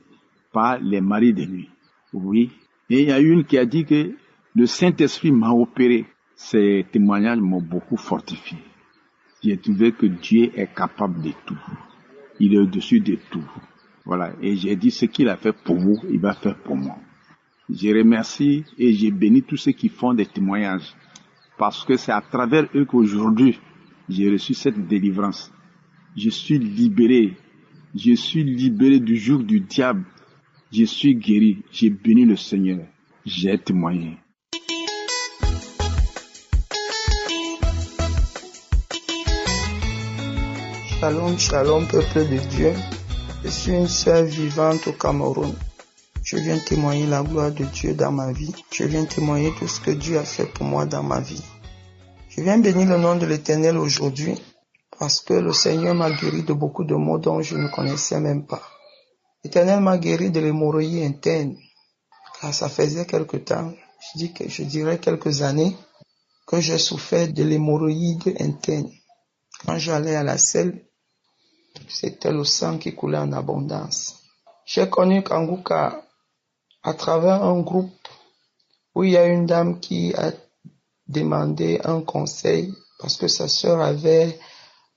par les maris de nuit. Oui. Et il y a une qui a dit que le Saint-Esprit m'a opéré. Ces témoignages m'ont beaucoup fortifié. J'ai trouvé que Dieu est capable de tout. Il est au-dessus de tout. Voilà. Et j'ai dit ce qu'il a fait pour vous, il va faire pour moi. Je remercie et je bénis tous ceux qui font des témoignages. Parce que c'est à travers eux qu'aujourd'hui, j'ai reçu cette délivrance. Je suis libéré. Je suis libéré du joug du diable. Je suis guéri. J'ai béni le Seigneur. J'ai témoigné. Shalom, shalom, peuple de Dieu. Je suis une sœur vivante au Cameroun. Je viens témoigner la gloire de Dieu dans ma vie. Je viens témoigner tout ce que Dieu a fait pour moi dans ma vie. Je viens bénir le nom de l'Éternel aujourd'hui parce que le Seigneur m'a guéri de beaucoup de maux dont je ne connaissais même pas. L'Éternel m'a guéri de l'hémorroïde interne, car ça faisait quelque temps, je dirais quelques années, que je souffrais de l'hémorroïde interne. Quand j'allais à la selle, c'était le sang qui coulait en abondance. J'ai connu Kanguka à travers un groupe où il y a une dame qui a demandé un conseil parce que sa sœur avait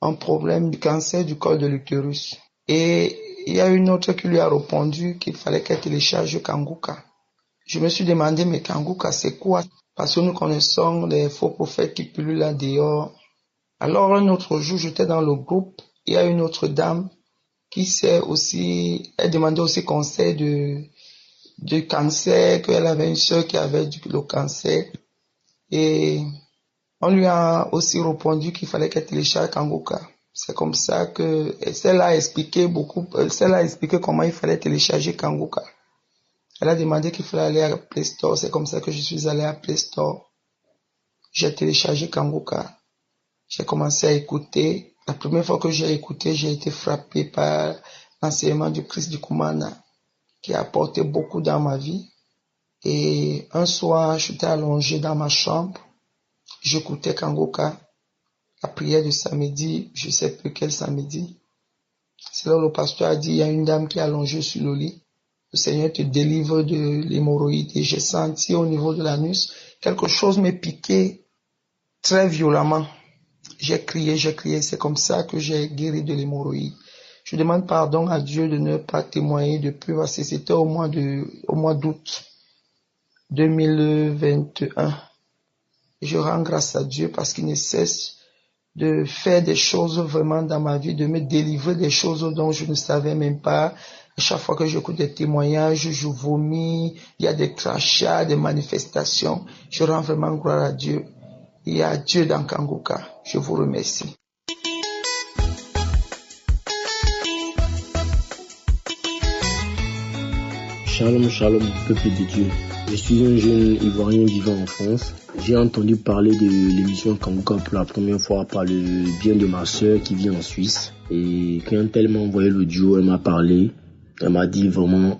un problème de cancer du col de l'utérus. Et il y a une autre qui lui a répondu qu'il fallait qu'elle télécharge Kanguka. Je me suis demandé, mais Kanguka, c'est quoi? Parce que nous connaissons les faux prophètes qui pullulent là dehors. Alors un autre jour, j'étais dans le groupe, il y a une autre dame qui elle demandait aussi conseil de cancer, qu'elle avait une sœur qui avait le cancer. Et on lui a aussi répondu qu'il fallait qu'elle télécharge Kanguka. C'est comme ça que celle a expliqué comment il fallait télécharger Kanguka. Elle a demandé qu'il fallait aller à Play Store. C'est comme ça que je suis allé à Play Store. J'ai téléchargé Kangoka. J'ai commencé à écouter. La première fois que j'ai écouté, j'ai été frappé par l'enseignement du Christ du Kumana qui a apporté beaucoup dans ma vie. Et un soir, j'étais allongé dans ma chambre. J'écoutais Kangoka. La prière de samedi, je ne sais plus quel samedi. C'est là où le pasteur a dit, il y a une dame qui est allongée sur le lit. Le Seigneur te délivre de l'hémorroïde. Et j'ai senti au niveau de l'anus, quelque chose me piquait très violemment. J'ai crié. C'est comme ça que j'ai guéri de l'hémorroïde. Je demande pardon à Dieu de ne pas témoigner depuis, parce que c'était au mois d'août 2021. Je rends grâce à Dieu parce qu'il ne cesse de faire des choses vraiment dans ma vie, de me délivrer des choses dont je ne savais même pas. À chaque fois que j'écoute des témoignages, je vomis, il y a des crachats, des manifestations. Je rends vraiment gloire à Dieu. Il y a Dieu dans Kangoka. Je vous remercie. Shalom, shalom, peuple de Dieu. Je suis un jeune Ivoirien vivant en France. J'ai entendu parler de l'émission Kangoka pour la première fois par le bien de ma sœur qui vit en Suisse. Et quand elle m'a envoyé l'audio, elle m'a parlé. Elle m'a dit vraiment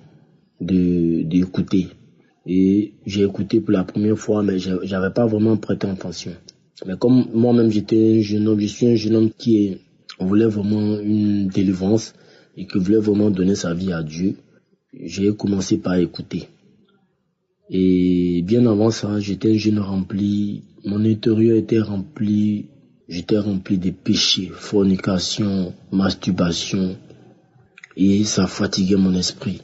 d'écouter. Et j'ai écouté pour la première fois, mais j'avais pas vraiment prêté attention. Mais comme moi-même j'étais un jeune homme, je suis un jeune homme qui voulait vraiment une délivrance et qui voulait vraiment donner sa vie à Dieu, j'ai commencé par écouter. Et bien avant ça, j'étais un jeune rempli, mon intérieur était rempli, j'étais rempli de péchés, fornication, masturbation, et ça fatiguait mon esprit.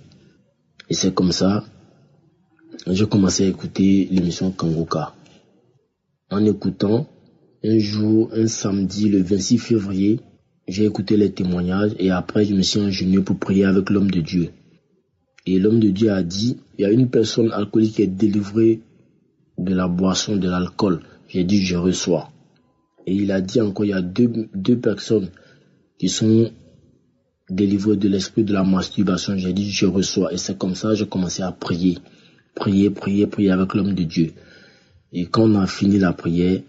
Et c'est comme ça, j'ai commencé à écouter l'émission Kangoka. En écoutant, un jour, un samedi, le 26 février, j'ai écouté les témoignages et après je me suis agenouillé pour prier avec l'homme de Dieu. Et l'homme de Dieu a dit, il y a une personne alcoolique qui est délivrée de la boisson, de l'alcool. J'ai dit, je reçois. Et il a dit encore, il y a deux personnes qui sont délivrées de l'esprit de la masturbation. J'ai dit, je reçois. Et c'est comme ça que j'ai commencé à prier. Prier avec l'homme de Dieu. Et quand on a fini la prière,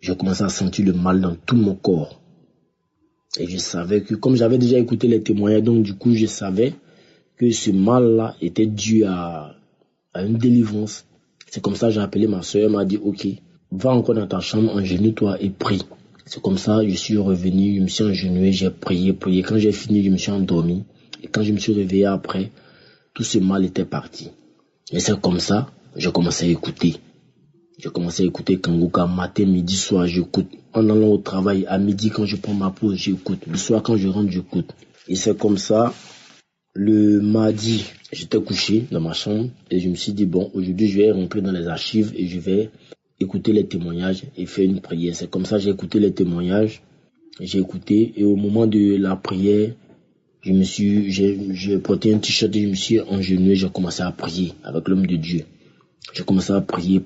j'ai commencé à sentir le mal dans tout mon corps. Et je savais que, comme j'avais déjà écouté les témoignages, donc du coup, je savais que ce mal-là était dû à une délivrance. C'est comme ça que j'ai appelé ma soeur, elle m'a dit, ok, va encore dans ta chambre, agenouille-toi et prie. C'est comme ça, je suis revenu, je me suis agenouillé, j'ai prié. Quand j'ai fini, je me suis endormi. Et quand je me suis réveillé après, tout ce mal était parti. Et c'est comme ça, j'ai commencé à écouter. J'ai commencé à écouter Kangoka matin, midi, soir, j'écoute. En allant au travail, à midi, quand je prends ma pause, j'écoute. Le soir, quand je rentre, j'écoute. Et c'est comme ça, le mardi, j'étais couché dans ma chambre et je me suis dit, bon, aujourd'hui, je vais rentrer dans les archives et je vais écouter les témoignages et faire une prière. C'est comme ça, j'ai écouté les témoignages. J'ai écouté et au moment de la prière, j'ai porté un t-shirt et je me suis agenouillé, j'ai commencé à prier avec l'homme de Dieu. J'ai commencé à prier.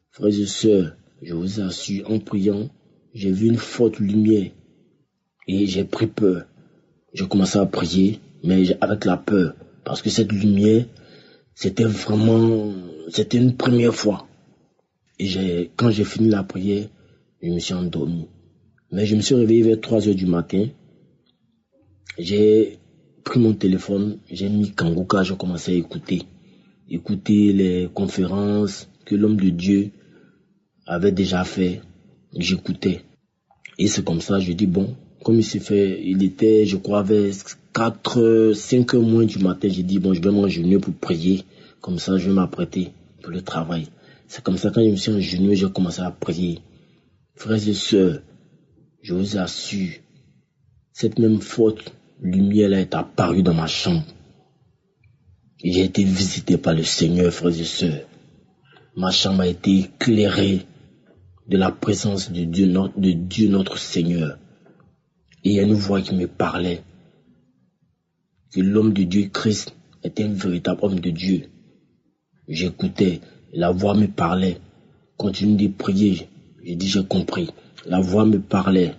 Frères et sœurs, je vous assure, en priant, j'ai vu une forte lumière et j'ai pris peur. J'ai commencé à prier, mais avec la peur, parce que cette lumière, c'était une première fois. Et quand j'ai fini la prière, je me suis endormi. Mais je me suis réveillé vers 3 heures du matin. J'ai pris mon téléphone, j'ai mis Kangoka, j'ai commencé à écouter les conférences que l'homme de Dieu avait déjà fait. J'écoutais. Et c'est comme ça, je dis bon, comme il était, je crois, vers 5 heures moins du matin, j'ai dit bon, je vais m'agenouiller pour prier. Comme ça, je vais m'apprêter pour le travail. C'est comme ça, quand je me suis agenouillé, j'ai commencé à prier. Frères et sœurs, je vous assure, cette même forte lumière-là est apparue dans ma chambre. Et j'ai été visité par le Seigneur, frères et sœurs. Ma chambre a été éclairée de la présence de Dieu notre Seigneur. Et il y a une voix qui me parlait. Que l'homme de Dieu, Christ, était un véritable homme de Dieu. J'écoutais, la voix me parlait. Continue de prier. J'ai dit, j'ai compris. La voix me parlait.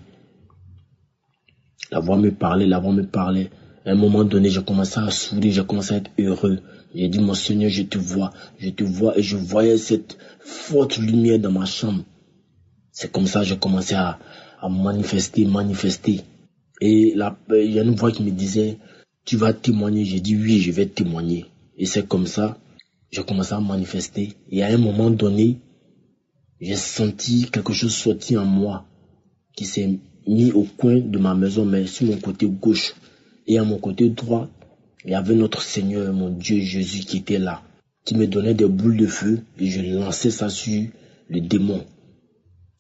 Elle À un moment donné, j'ai commencé à sourire, j'ai commencé à être heureux. J'ai dit, mon Seigneur, je te vois, et je voyais cette forte lumière dans ma chambre. C'est comme ça que j'ai commencé à manifester. Et là, il y a une voix qui me disait, tu vas témoigner. J'ai dit, oui, je vais témoigner. Et c'est comme ça, j'ai commencé à manifester. Et à un moment donné, j'ai senti quelque chose sortir en moi, qui s'est mis au coin de ma maison, mais sur mon côté gauche. Et à mon côté droit, il y avait notre Seigneur, mon Dieu Jésus qui était là, qui me donnait des boules de feu et je lançais ça sur le démon.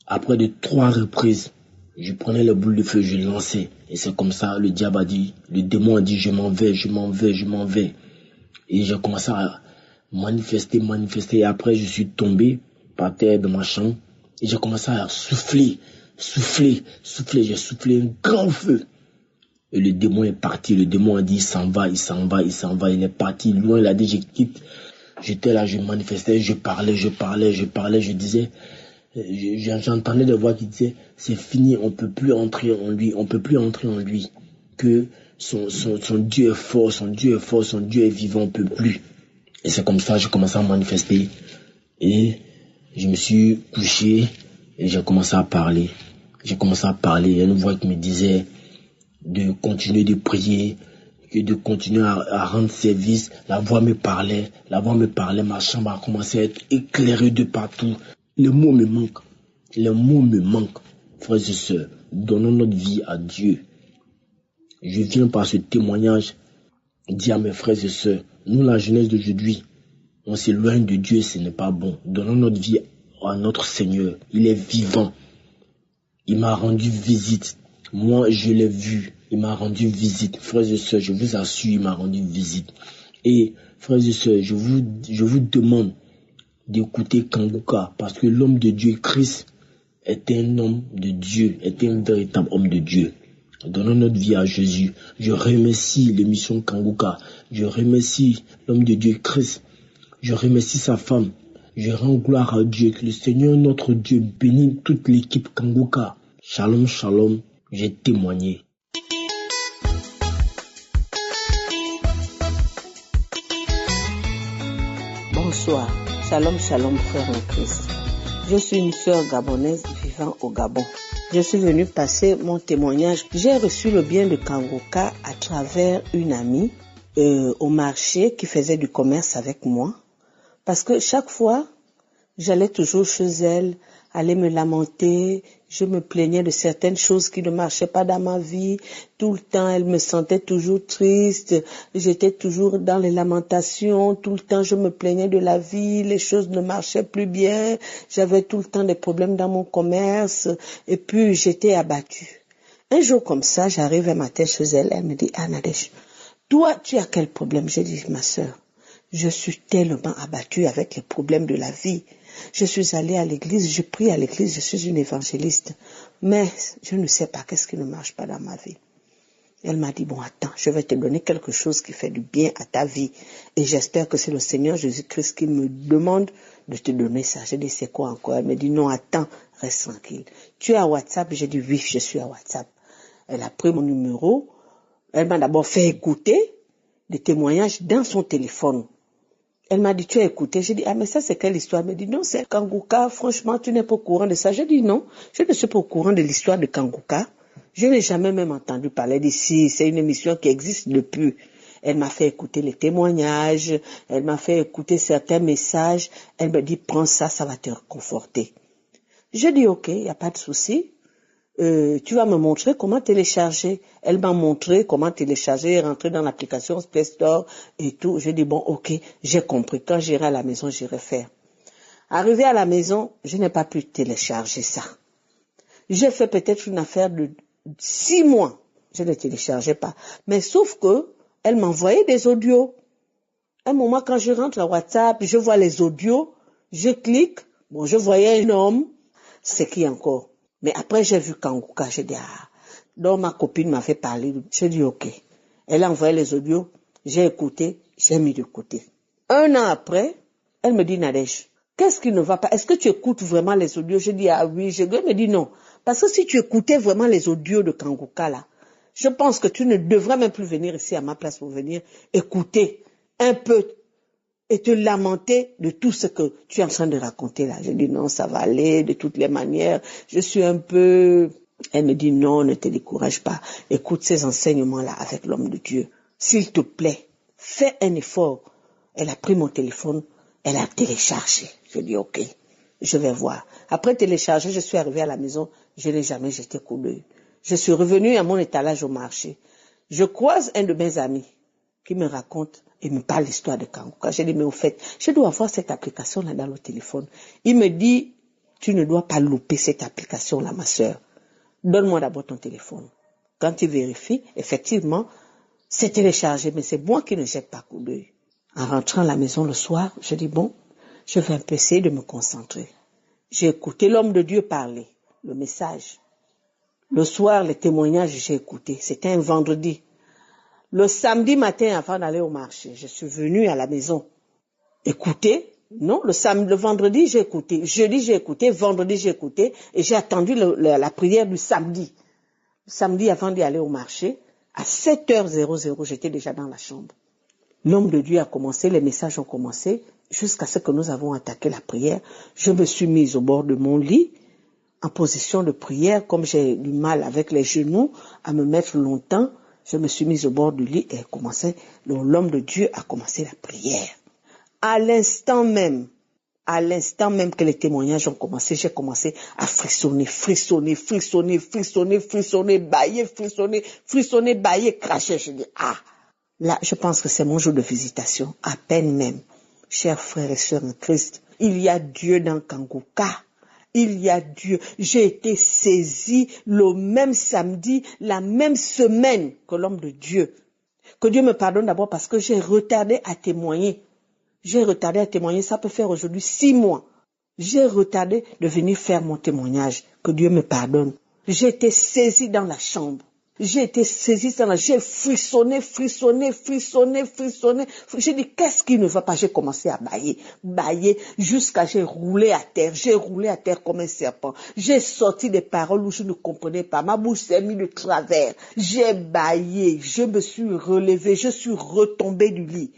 Après de 3 reprises, je prenais les boules de feu, je lançais. Et c'est comme ça, le diable a dit, le démon a dit, je m'en vais. Et j'ai commencé à manifester. Et après, je suis tombé par terre dans ma chambre et j'ai commencé à souffler. J'ai soufflé un grand feu. Et le démon est parti. Le démon a dit, il s'en va. Il est parti loin. Il a dit, je quitte. J'étais là, je manifestais, je parlais. Je disais, j'entendais des voix qui disaient, c'est fini, on peut plus entrer en lui. Que son Dieu est fort, son Dieu est vivant, on peut plus. Et c'est comme ça que j'ai commencé à manifester. Et je me suis couché et j'ai commencé à parler. Il y a une voix qui me disait de continuer de prier, de continuer à rendre service. La voix me parlait, ma chambre a commencé à être éclairée de partout. Les mots me manquent. Frères et sœurs, donnons notre vie à Dieu. Je viens par ce témoignage dire à mes frères et sœurs, nous la jeunesse d'aujourd'hui, on s'éloigne de Dieu, ce n'est pas bon. Donnons notre vie à notre Seigneur, il est vivant. Il m'a rendu visite. Moi, je l'ai vu. Il m'a rendu visite. Frères et sœurs, je vous assure, il m'a rendu visite. Et, frères et sœurs, je vous demande d'écouter Kanguka, parce que l'homme de Dieu, Christ, est un homme de Dieu, est un véritable homme de Dieu. Donnons notre vie à Jésus. Je remercie l'émission Kanguka. Je remercie l'homme de Dieu, Christ. Je remercie sa femme. Je rends gloire à Dieu, que le Seigneur notre Dieu bénisse toute l'équipe Kanguka. Shalom, shalom, j'ai témoigné. Bonsoir, shalom, shalom frère en Christ. Je suis une sœur gabonaise vivant au Gabon. Je suis venue passer mon témoignage. J'ai reçu le bien de Kanguka à travers une amie au marché qui faisait du commerce avec moi. Parce que chaque fois, j'allais toujours chez elle, aller me lamenter, je me plaignais de certaines choses qui ne marchaient pas dans ma vie. Tout le temps, elle me sentait toujours triste, j'étais toujours dans les lamentations, tout le temps je me plaignais de la vie, les choses ne marchaient plus bien, j'avais tout le temps des problèmes dans mon commerce, et puis j'étais abattue. Un jour comme ça, j'arrive un matin chez elle, elle me dit, ah Nadège, toi tu as quel problème? J'ai dit, ma sœur, je suis tellement abattue avec les problèmes de la vie. Je suis allée à l'église, je prie à l'église, je suis une évangéliste. Mais je ne sais pas qu'est-ce qui ne marche pas dans ma vie. Elle m'a dit, bon, attends, je vais te donner quelque chose qui fait du bien à ta vie. Et j'espère que c'est le Seigneur Jésus-Christ qui me demande de te donner ça. J'ai dit, c'est quoi encore? Elle me dit, non, attends, reste tranquille. Tu es à WhatsApp? J'ai dit, oui, je suis à WhatsApp. Elle a pris mon numéro. Elle m'a d'abord fait écouter des témoignages dans son téléphone. Elle m'a dit, tu as écouté? J'ai dit, ah, mais ça, c'est quelle histoire? Elle m'a dit, non, c'est Kanguka, franchement, tu n'es pas au courant de ça. J'ai dit, non, je ne suis pas au courant de l'histoire de Kanguka. Je n'ai jamais même entendu parler d'ici. C'est une émission qui existe depuis. Elle m'a fait écouter les témoignages, elle m'a fait écouter certains messages. Elle me dit, prends ça, ça va te réconforter. Je dis, ok, il n'y a pas de souci. Tu vas me montrer comment télécharger. Elle m'a montré comment télécharger, rentrer dans l'application Play Store et tout. J'ai dit, bon, ok, j'ai compris. Quand j'irai à la maison, j'irai faire. Arrivé à la maison, je n'ai pas pu télécharger ça. J'ai fait peut-être une affaire de 6 mois. Je ne téléchargeais pas. Mais sauf que, elle m'envoyait des audios. À un moment, quand je rentre à WhatsApp, je vois les audios, je clique. Bon, je voyais un homme. C'est qui encore? Mais après, j'ai vu Kanguka, j'ai dit, ah. Donc, ma copine m'avait parlé. J'ai dit, ok. Elle a envoyé les audios. J'ai écouté. J'ai mis de côté. 1 an après, elle me dit, Nadège, qu'est-ce qui ne va pas? Est-ce que tu écoutes vraiment les audios? J'ai dit, ah oui. Elle me dit, non. Parce que si tu écoutais vraiment les audios de Kanguka, là, Je pense que tu ne devrais même plus venir ici à ma place pour venir écouter un peu et te lamenter de tout ce que tu es en train de raconter là. Je dis non, ça va aller de toutes les manières. Je suis un peu... Elle me dit non, ne te décourage pas. Écoute ces enseignements-là avec l'homme de Dieu. S'il te plaît, fais un effort. Elle a pris mon téléphone, elle a téléchargé. Je dis ok, je vais voir. Après télécharger, je suis arrivée à la maison, je n'ai jamais jeté coup d'œil. Je suis revenue à mon étalage au marché. Je croise un de mes amis qui me raconte et me parle l'histoire de Kangoka. Je dis, mais au fait, je dois avoir cette application-là dans le téléphone. Il me dit, tu ne dois pas louper cette application-là, ma sœur. Donne-moi d'abord ton téléphone. Quand il vérifie, effectivement, c'est téléchargé, mais c'est moi qui ne jette pas coup d'œil. En rentrant à la maison le soir, je dis, bon, je vais un peu essayer de me concentrer. J'ai écouté l'homme de Dieu parler, le message. Le soir, les témoignages, j'ai écouté. C'était un vendredi. Le samedi matin, avant d'aller au marché, je suis venue à la maison. Écouter, non, le vendredi, j'ai écouté. Jeudi, j'ai écouté. Vendredi, j'ai écouté. Et j'ai attendu la prière du samedi. Le samedi, avant d'y aller au marché, à 7h00, j'étais déjà dans la chambre. L'homme de Dieu a commencé, les messages ont commencé, jusqu'à ce que nous avons attaqué la prière. Je me suis mise au bord de mon lit, en position de prière, comme j'ai du mal avec les genoux à me mettre longtemps. Je me suis mise au bord du lit et l'homme de Dieu a commencé la prière. À l'instant même que les témoignages ont commencé, j'ai commencé à frissonner, bâiller, bâiller, cracher. Je dis, là, je pense que c'est mon jour de visitation, à peine même. Chers frères et sœurs en Christ, il y a Dieu dans Kangoka. Il y a Dieu. J'ai été saisie le même samedi, la même semaine que l'homme de Dieu. Que Dieu me pardonne d'abord parce que j'ai retardé à témoigner. Ça peut faire aujourd'hui 6 mois. J'ai retardé de venir faire mon témoignage. Que Dieu me pardonne. J'ai été saisie dans la chambre. J'ai frissonné. J'ai dit, qu'est-ce qui ne va pas? J'ai commencé à bâiller, jusqu'à j'ai roulé à terre comme un serpent. J'ai sorti des paroles où je ne comprenais pas. Ma bouche s'est mise de travers. J'ai bâillé, je me suis relevée, je suis retombée du lit.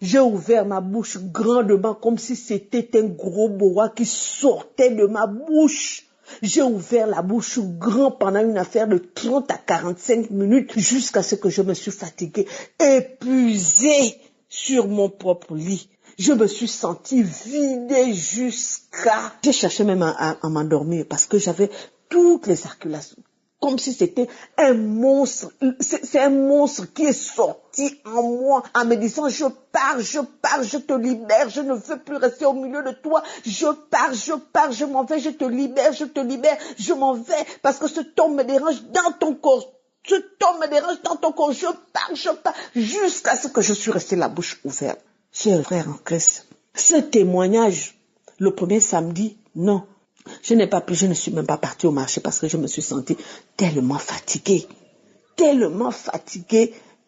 J'ai ouvert ma bouche grandement comme si c'était un gros boa qui sortait de ma bouche. J'ai ouvert la bouche grand pendant une affaire de 30 à 45 minutes jusqu'à ce que je me suis fatiguée, épuisée sur mon propre lit. Je me suis sentie vidée jusqu'à... J'ai cherché même à m'endormir parce que j'avais toutes les circulations. Comme si c'était un monstre. C'est un monstre qui est sorti en moi en me disant je pars, je te libère, je ne veux plus rester au milieu de toi. Je pars, je m'en vais, je te libère, je m'en vais parce que ce ton me dérange dans ton corps. Je pars, jusqu'à ce que je suis restée la bouche ouverte. Chers frères en Christ, ce témoignage, le premier samedi, non. Je ne suis même pas partie au marché parce que je me suis sentie tellement fatiguée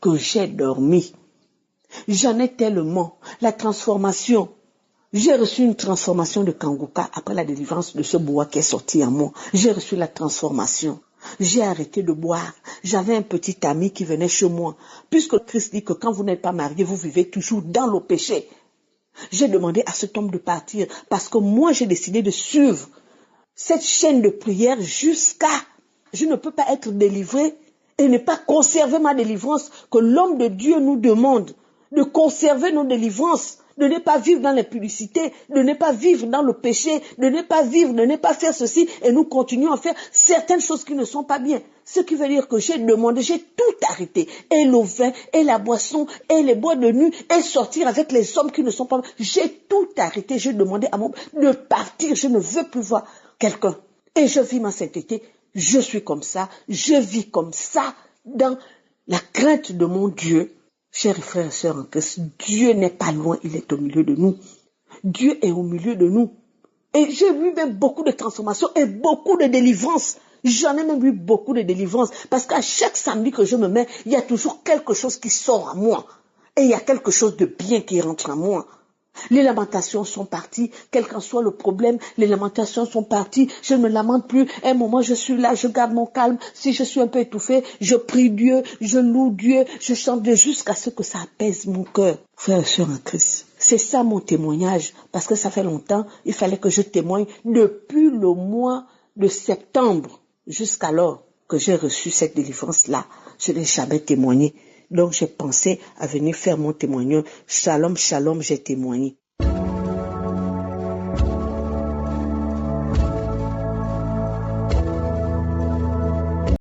que j'ai dormi. J'en ai tellement. La transformation. J'ai reçu une transformation de Kangoka après la délivrance de ce bois qui est sorti en moi. J'ai reçu la transformation. J'ai arrêté de boire. J'avais un petit ami qui venait chez moi. Puisque Christ dit que quand vous n'êtes pas marié, vous vivez toujours dans le péché. J'ai demandé à cet homme de partir parce que moi j'ai décidé de suivre cette chaîne de prière jusqu'à... Je ne peux pas être délivré et ne pas conserver ma délivrance que l'homme de Dieu nous demande de conserver nos délivrances, de ne pas vivre dans l'impudicité, de ne pas vivre dans le péché, de ne pas faire ceci et nous continuons à faire certaines choses qui ne sont pas bien. Ce qui veut dire que j'ai tout arrêté, et le vin, et la boisson, et les boîtes de nuit, et sortir avec les hommes qui ne sont pas bien. J'ai tout arrêté, j'ai demandé à mon de partir, je ne veux plus voir quelqu'un. Et je vis ma sainteté, je suis comme ça, je vis comme ça, dans la crainte de mon Dieu. Chers frères et sœurs en Christ, Dieu n'est pas loin, il est au milieu de nous. Dieu est au milieu de nous. Et j'ai vu même beaucoup de transformations et beaucoup de délivrances. J'en ai même eu beaucoup de délivrances. Parce qu'à chaque samedi que je me mets, il y a toujours quelque chose qui sort à moi. Et il y a quelque chose de bien qui rentre en moi. Les lamentations sont parties, quel qu'en soit le problème, les lamentations sont parties, je ne me lamente plus. À un moment, je suis là, je garde mon calme. Si je suis un peu étouffée, je prie Dieu, je loue Dieu, je chante Dieu jusqu'à ce que ça apaise mon cœur. Frères et sœurs en Christ, c'est ça mon témoignage, parce que ça fait longtemps, il fallait que je témoigne depuis le mois de septembre jusqu'alors que j'ai reçu cette délivrance-là. Je n'ai jamais témoigné. Donc j'ai pensé à venir faire mon témoignage. Shalom, shalom, j'ai témoigné.